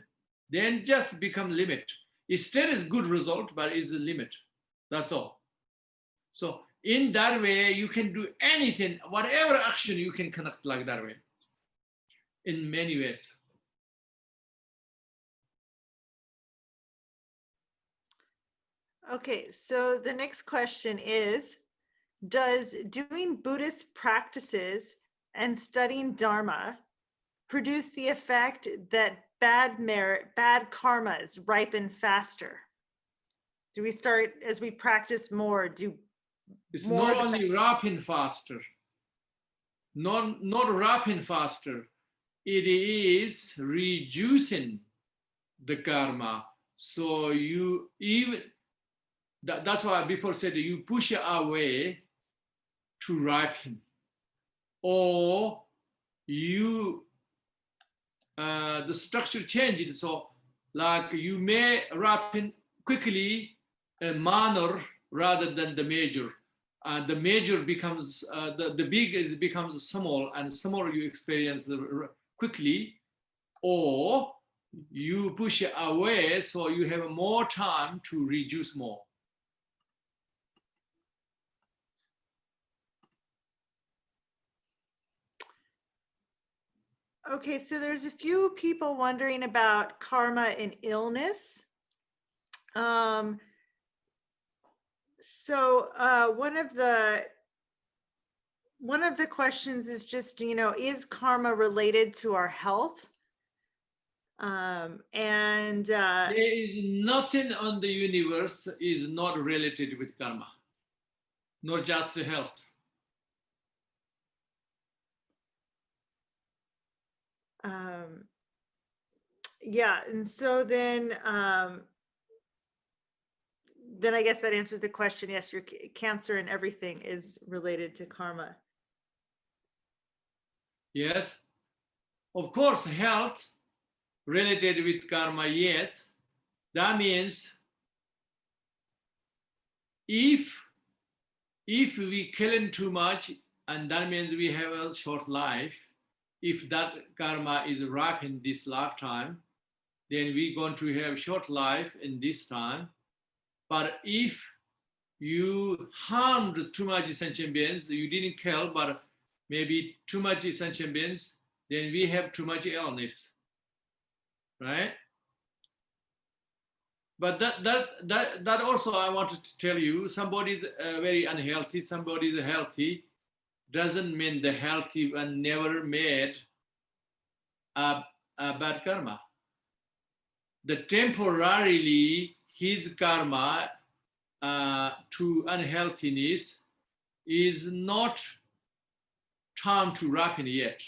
then just become limit. It still is good result, but it's a limit. That's all. So in that way, you can do anything, whatever action you can connect like that way, in many ways. Okay, so the next question is, does doing Buddhist practices and studying Dharma produce the effect that bad karmas ripen faster? Do we start, as we practice more, It's more not only ripen faster, not ripen faster, it is reducing the karma. So you even, that's why before said you push away to ripen, or you the structure changes. So like you may ripen quickly a minor rather than the major. The major becomes the big becomes small, and small you experience quickly, or you push it away so you have more time to reduce more. Okay, so there's a few people wondering about karma and illness. So one of the questions is just, is karma related to our health? There is nothing on the universe is not related with karma, not just health. Yeah, and so then I guess that answers the question. Yes, your cancer and everything is related to karma. Yes, of course, health related with karma, yes. That means if we kill in too much, and that means we have a short life, if that karma is ripe in this lifetime, then we're going to have short life in this time. But if you harmed too much sentient beings, you didn't kill, but maybe too much sentient beings, then we have too much illness, right? But that also I wanted to tell you, somebody is very unhealthy, somebody is healthy, doesn't mean the healthy one never made a bad karma. The temporarily his karma to unhealthiness is not time to ripen yet.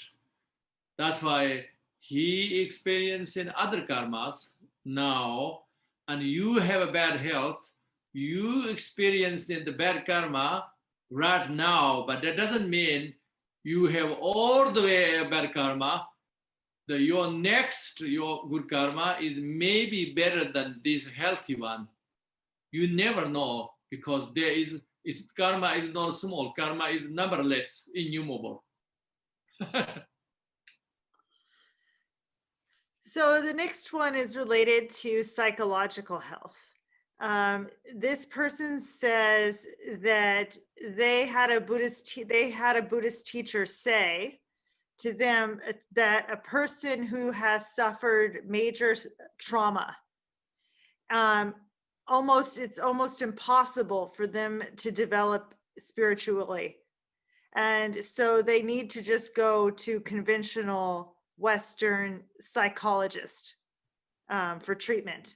That's why he experiencing other karmas now, and you have a bad health, you experiencing the bad karma right now, but that doesn't mean you have all the way a bad karma. Your good karma is maybe better than this healthy one. You never know, because there is karma is not small. Karma is numberless, innumerable. So the next one is related to psychological health. This person says that they had a Buddhist teacher say to them that a person who has suffered major trauma, it's almost impossible for them to develop spiritually. And so they need to just go to conventional Western psychologist for treatment.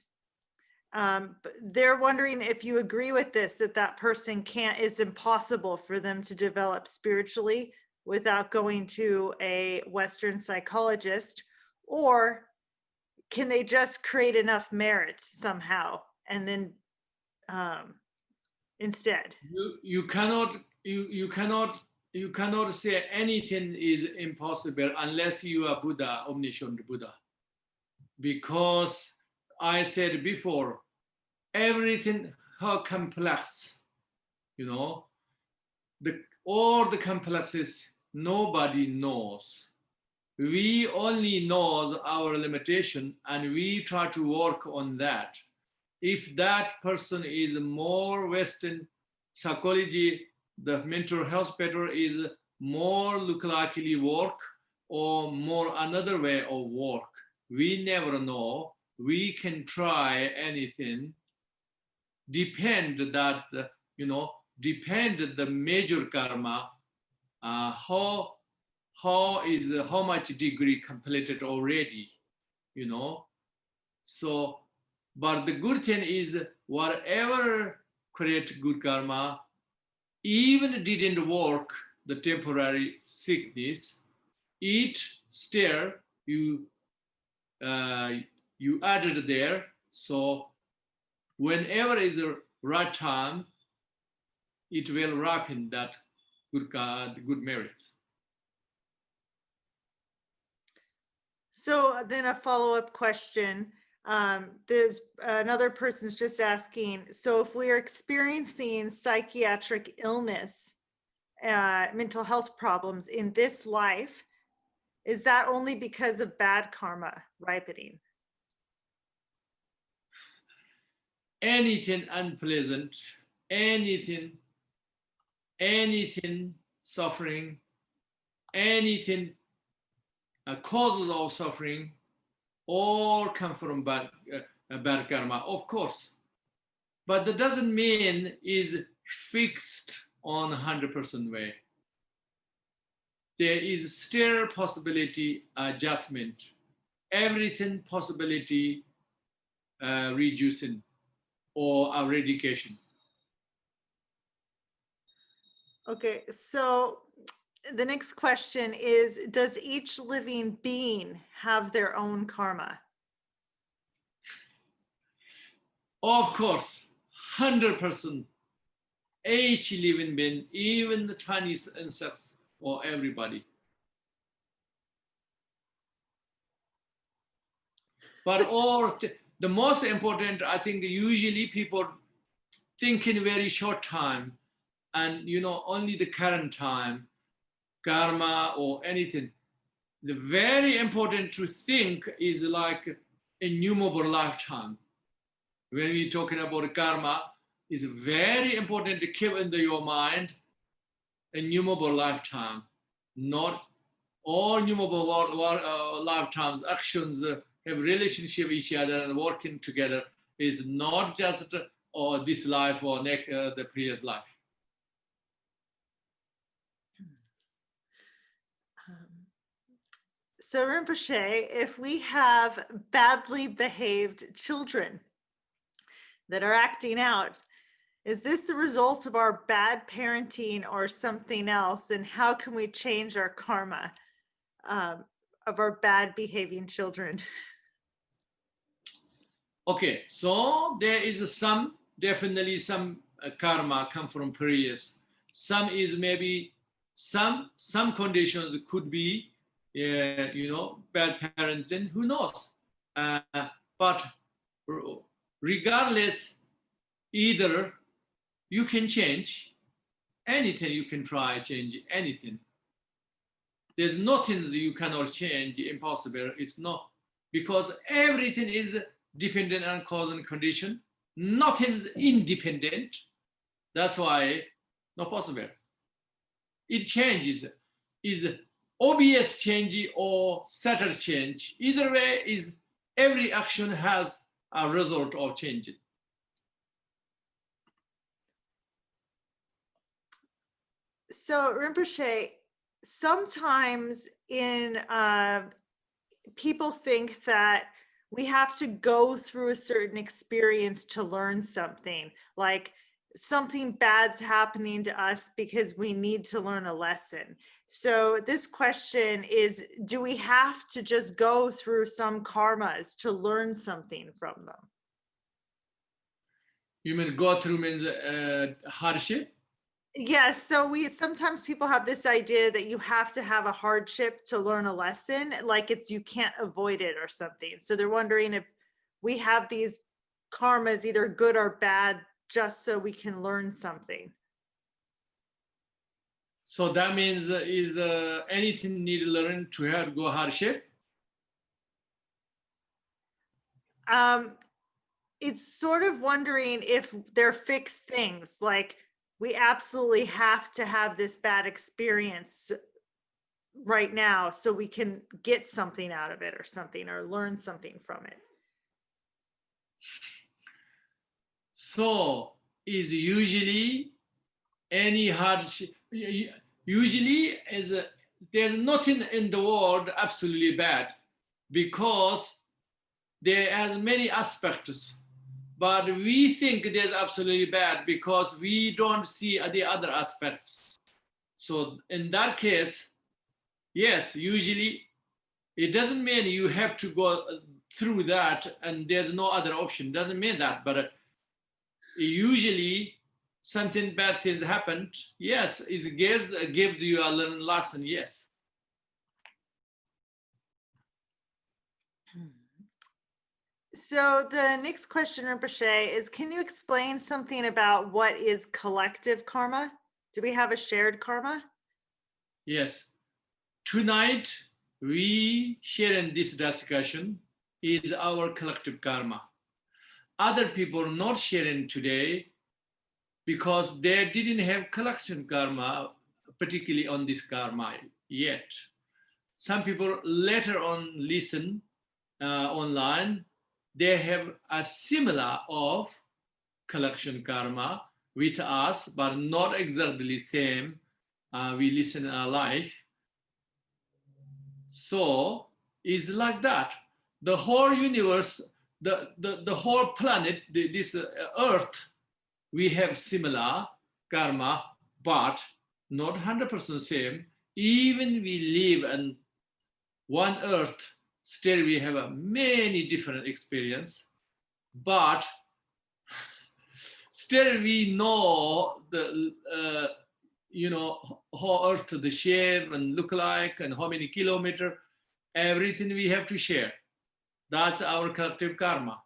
But they're wondering if you agree with this, that person it's impossible for them to develop spiritually without going to a Western psychologist, or can they just create enough merit somehow and then instead? You cannot say anything is impossible unless you are Buddha, omniscient Buddha. Because I said before, everything how complex, all the complexes nobody knows. We only know our limitation and we try to work on that. If that person is more Western psychology, the mental health better is more look likely work or more another way of work. We never know. We can try anything. Depend the major karma, how much degree completed already, So, but the good thing is whatever create good karma, even didn't work the temporary sickness, still you added there. So whenever is the right time, it will ripen that good merit. So then a follow-up question. Another person's just asking, so if we are experiencing psychiatric illness, mental health problems in this life, is that only because of bad karma ripening? Anything unpleasant, anything suffering, anything causes of suffering, all come from bad karma, of course. But that doesn't mean is fixed on 100% way. There is still possibility adjustment, everything possibility reducing or eradication. Okay, so the next question is, does each living being have their own karma? Of course, 100%. Each living being, even the tiny insects or everybody. But the most important, I think, usually people think in very short time, and only the current time, karma or anything. The very important to think is like innumerable lifetime. When we're talking about karma, it's very important to keep in your mind innumerable lifetime, not all innumerable lifetimes. Actions have relationship with each other and working together is not just this life or the previous life. So Rinpoche, if we have badly behaved children that are acting out, is this the result of our bad parenting or something else? And how can we change our karma of our bad behaving children? Okay, so there is definitely some karma come from previous. Some is maybe some conditions could be bad parenting, who knows? But regardless, either you can change anything you can try, change anything. There's nothing that you cannot change, impossible. It's not, because everything is dependent on cause and condition. Nothing's independent. That's why not possible. It changes, is obvious change or subtle change. Either way, is every action has a result of change. So Rinpoche, sometimes people think that we have to go through a certain experience to learn something, like something bad's happening to us because we need to learn a lesson. So this question is, do we have to just go through some karmas to learn something from them? You mean go through means hardship? Yes, so sometimes people have this idea that you have to have a hardship to learn a lesson, like you can't avoid it or something. So they're wondering if we have these karmas, either good or bad, just so we can learn something. So that means is anything need to learn to have go hardship? It's sort of wondering if they're fixed things, like we absolutely have to have this bad experience right now so we can get something out of it or something, or learn something from it. So is usually any hardship, usually there's nothing in the world absolutely bad, because there are many aspects, but we think there's absolutely bad because we don't see the other aspects. So in that case, yes, usually it doesn't mean you have to go through that and there's no other option. Doesn't mean that, but usually something bad things happened. Yes, it gives you a learning lesson. Yes. So the next question, Rinpoche, is can you explain something about what is collective karma? Do we have a shared karma? Yes. Tonight, we share in this discussion is our collective karma. Other people not sharing today because they didn't have collection karma, particularly on this karma yet. Some people later on listen online, they have a similar of collection karma with us, but not exactly same. We listen live. So it's like that. The whole universe, the whole planet, this earth, we have similar karma, but not 100% same. Even we live on one earth, still we have a many different experience, but still we know the how earth the shape and look like and how many kilometers, everything we have to share. That's our collective karma.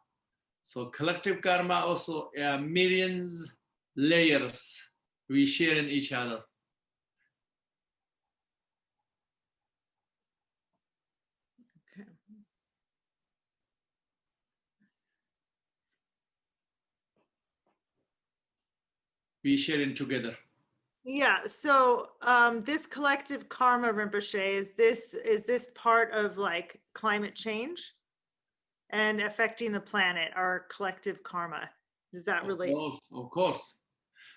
So collective karma also millions layers we share in each other. We share it together. Yeah, so this collective karma, Rinpoche, is this part of like climate change and affecting the planet, our collective karma? Does that relate? Of course.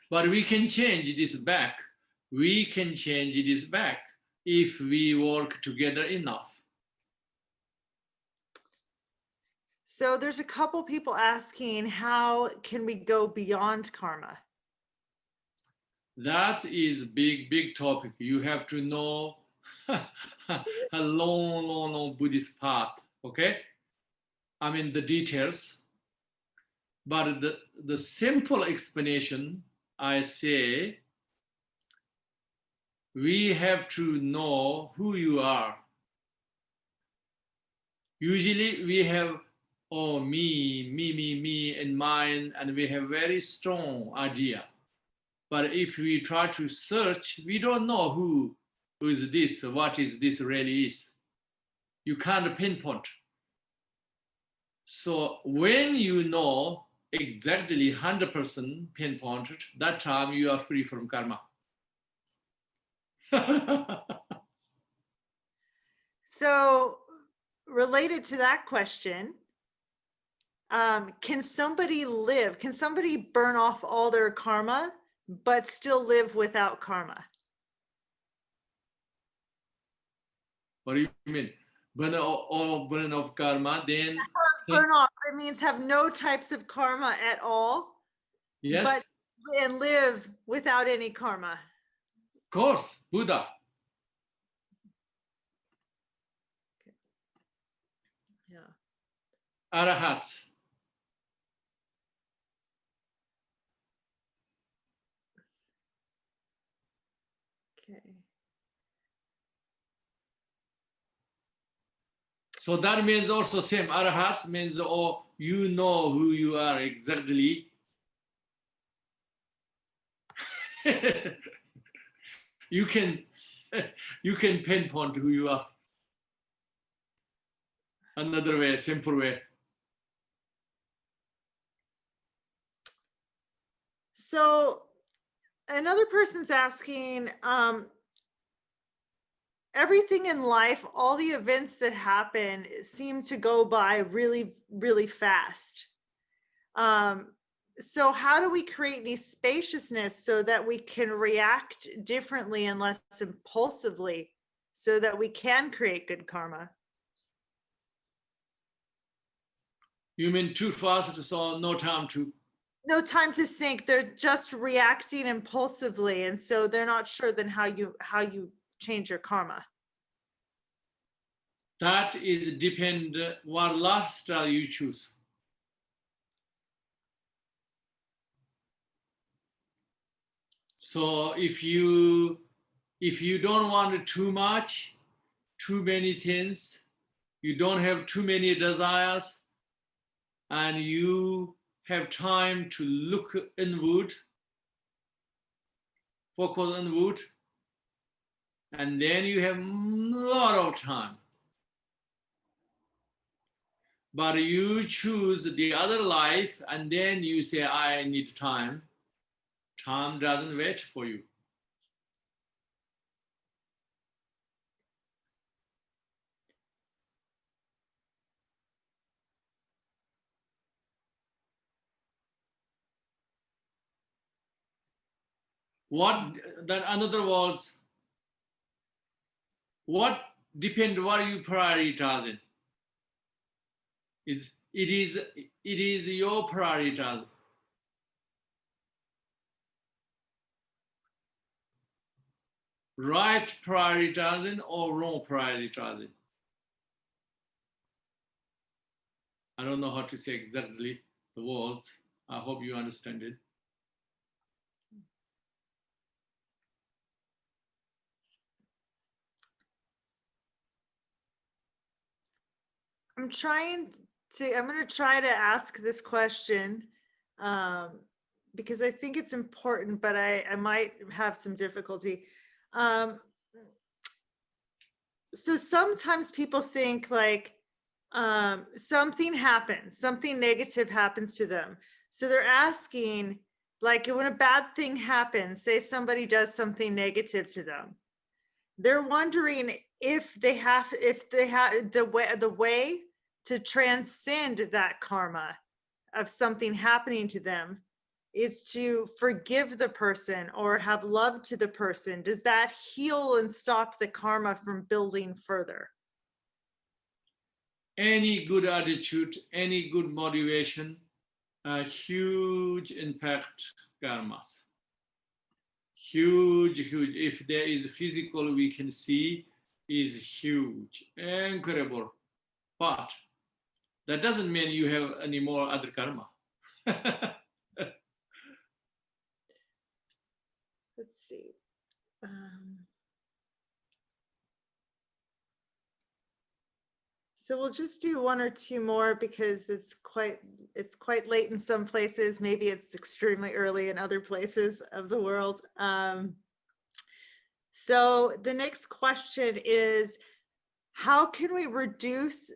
But we can change this back. We can change this back if we work together enough. So there's a couple people asking, how can we go beyond karma? That is big topic. You have to know a long Buddhist path, okay? I mean the details. But the simple explanation, I say, we have to know who you are. Usually we have, oh, me in mind, and we have very strong idea. But if we try to search, we don't know who is this, what is this really is. You can't pinpoint. So when you know exactly 100% pinpointed, that time you are free from karma. So related to that question, can somebody burn off all their karma, but still live without karma? What do you mean? Burn off karma, then Burn off, it means have no types of karma at all, yes, but and live without any karma. of course, Buddha. Yeah. Arahats. Okay. So that means also same. Arahat means, oh, you know who you are exactly. you can pinpoint who you are. Another way, simple way. So another person's asking, everything in life, all the events that happen seem to go by really, really fast. So how do we create any spaciousness so that we can react differently and less impulsively so that we can create good karma? You mean too fast, so no time to? No time to think. They're just reacting impulsively, and so they're not sure then how you change your karma. That is depend what lifestyle you choose. So if you don't want too much, too many things, you don't have too many desires, and you have time to look inward, focus inward, and then you have a lot of time. But you choose the other life, and then you say, I need time. Time doesn't wait for you. What that another was, what depend what you prioritize it is your prioritize. Right prioritizing or wrong prioritizing. I don't know how to say exactly the words. I hope you understand it. I'm going to try to ask this question because I think it's important, but I might have some difficulty. So sometimes people think like something happens, something negative happens to them. So they're asking, like, when a bad thing happens, say somebody does something negative to them, they're wondering if they have the way to transcend that karma of something happening to them is to forgive the person or have love to the person. Does that heal and stop the karma from building further? Any good attitude, any good motivation, a huge impact karmas. Huge. If there is physical we can see, is huge, incredible. But that doesn't mean you have any more other karma. Let's see. So we'll just do one or two more because it's quite late in some places. Maybe it's extremely early in other places of the world. So the next question is, how can we reduce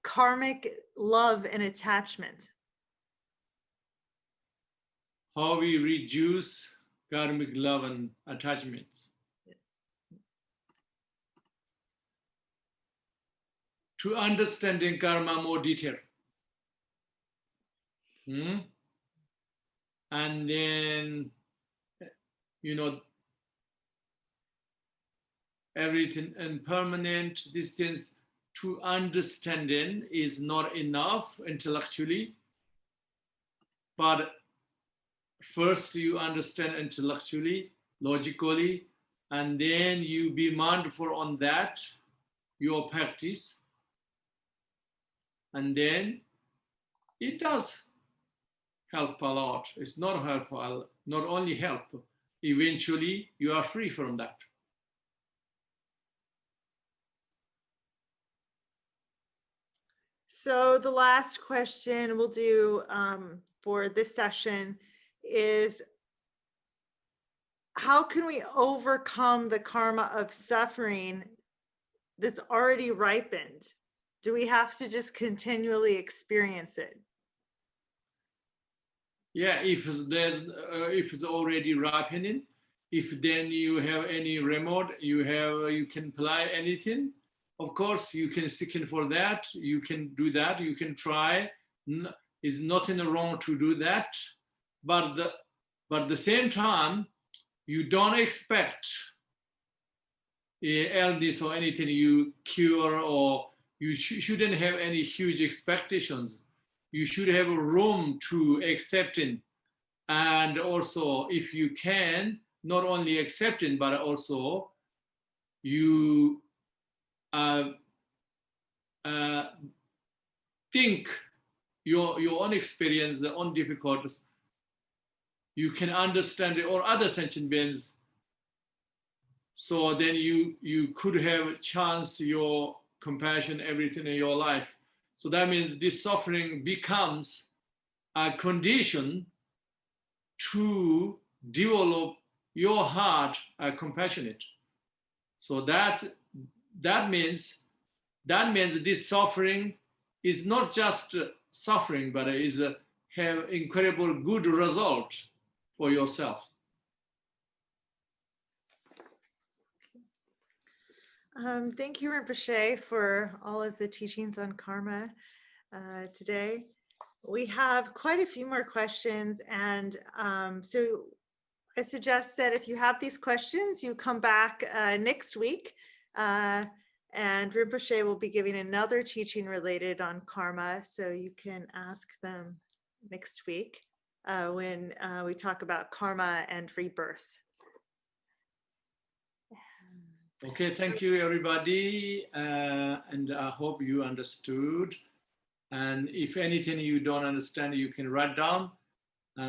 karmic love and attachment? How we reduce karmic love and attachment. To understanding karma more detail. And then, everything impermanent, these things, to understanding is not enough intellectually. But first you understand intellectually, logically, and then you be mindful on that, your practice. And then it does help a lot. It's not helpful, not only help, eventually you are free from that. So the last question we'll do for this session is, how can we overcome the karma of suffering that's already ripened? Do we have to just continually experience it? Yeah, if it's already ripening, if then you have any remedy, you can apply anything. Of course, you can seek for that. You can do that. You can try. It's nothing wrong to do that, but at the same time, you don't expect illness or anything you cure, or you shouldn't have any huge expectations. You should have a room to accepting, and also if you can, not only accepting, but also you think your own experience, the own difficulties. You can understand it, or other sentient beings. So then you could have a chance, your compassion, everything in your life. So that means this suffering becomes a condition to develop your heart compassionate. So that means this suffering is not just suffering, but is have incredible good result for yourself. Thank you, Rinpoche, for all of the teachings on karma today. We have quite a few more questions, and so I suggest that if you have these questions, you come back next week, and Rinpoche will be giving another teaching related on karma, so you can ask them next week when we talk about karma and rebirth. Okay, thank you, everybody, and I hope you understood. And if anything you don't understand, you can write down,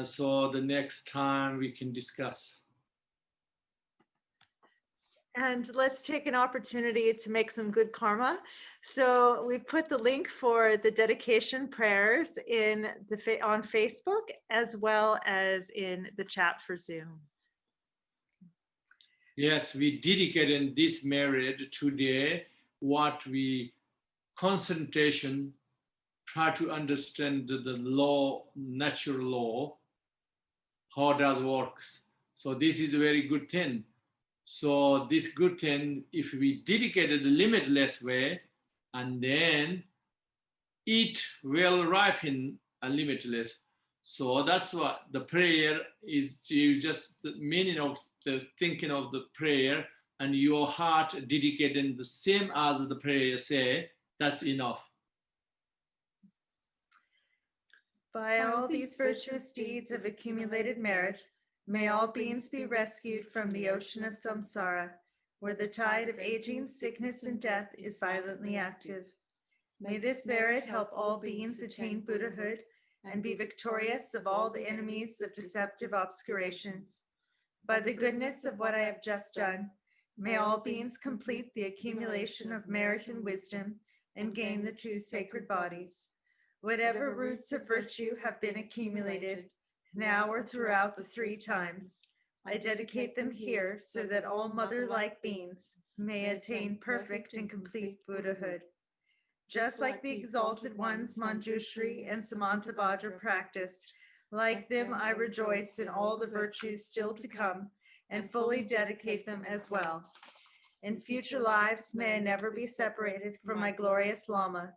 so the next time we can discuss. And let's take an opportunity to make some good karma. So we put the link for the dedication prayers in on Facebook, as well as in the chat for Zoom. Yes, we dedicated this merit today, what we concentration, try to understand the law, natural law, how does works. So this is a very good thing. So this good thing, if we dedicated the limitless way, and then it will ripen a limitless. So that's what the prayer is, just the meaning of the thinking of the prayer, and your heart dedicating the same as the prayer say, that's enough. By all these virtuous deeds of accumulated merit, may all beings be rescued from the ocean of samsara, where the tide of aging, sickness, and death is violently active. May this merit help all beings attain Buddhahood and be victorious of all the enemies of deceptive obscurations. By the goodness of what I have just done, May all beings complete the accumulation of merit and wisdom and gain the two sacred bodies. Whatever roots of virtue have been accumulated, now or throughout the three times, I dedicate them here so that all mother-like beings may attain perfect and complete Buddhahood. Just like the exalted ones Manjushri and Samantabhadra practiced, like them I rejoice in all the virtues still to come and fully dedicate them as well. In future lives, may I never be separated from my glorious Lama.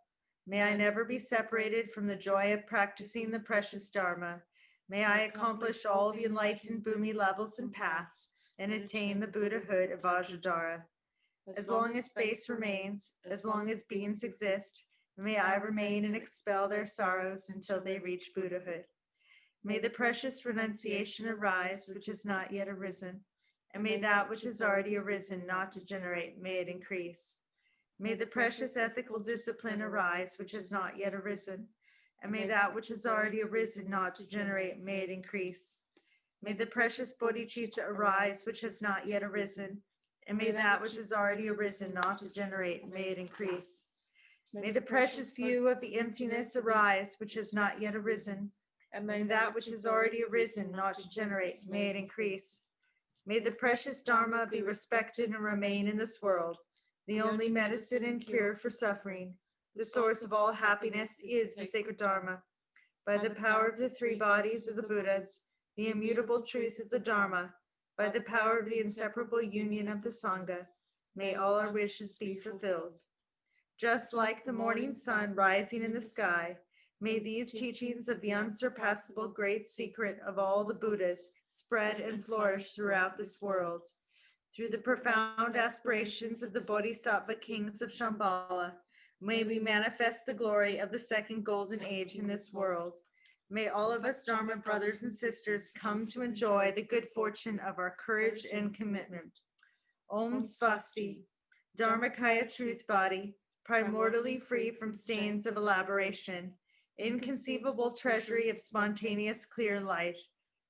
May I never be separated from the joy of practicing the precious Dharma. May I accomplish all the enlightened Bhumi levels and paths and attain the Buddhahood of Vajradhara. As long as space remains, as long as beings exist, may I remain and expel their sorrows until they reach Buddhahood. May the precious renunciation arise, which has not yet arisen, and may that which has already arisen not degenerate, may it increase. May the precious ethical discipline arise, which has not yet arisen, and may that which has already arisen not degenerate, may it increase. May the precious bodhicitta arise, which has not yet arisen, and may that which has already arisen not degenerate, may it increase. May the precious view of the emptiness arise, which has not yet arisen, and may that which has already arisen not degenerate, may it increase. May the precious Dharma be respected and remain in this world, the only medicine and cure for suffering. The source of all happiness is the sacred Dharma. By the power of the three bodies of the Buddhas, the immutable truth of the Dharma, by the power of the inseparable union of the Sangha, may all our wishes be fulfilled. Just like the morning sun rising in the sky, may these teachings of the unsurpassable great secret of all the Buddhas spread and flourish throughout this world. Through the profound aspirations of the Bodhisattva kings of Shambhala, may we manifest the glory of the second golden age in this world. May all of us Dharma brothers and sisters come to enjoy the good fortune of our courage and commitment. Om Swasti, Dharmakaya truth body, primordially free from stains of elaboration, inconceivable treasury of spontaneous clear light,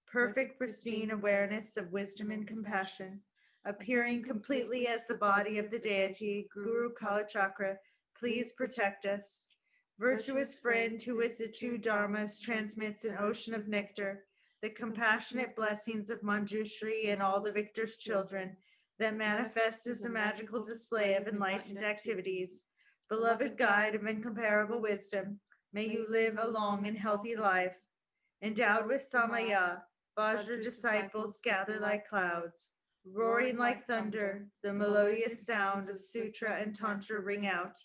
perfect pristine awareness of wisdom and compassion, appearing completely as the body of the deity, Guru Kalachakra, please protect us. Virtuous friend who with the two dharmas transmits an ocean of nectar, the compassionate blessings of Manjushri and all the victor's children that manifest as a magical display of enlightened activities. Beloved guide of incomparable wisdom, may you live a long and healthy life. Endowed with Samaya, Vajra disciples gather like clouds. Roaring like thunder, the melodious sound of Sutra and Tantra ring out,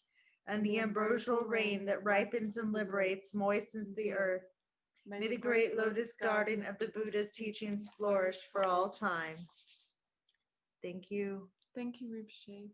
and the ambrosial rain that ripens and liberates moistens the earth. May the great lotus garden of the Buddha's teachings flourish for all time. Thank you. Thank you, Rinpoche.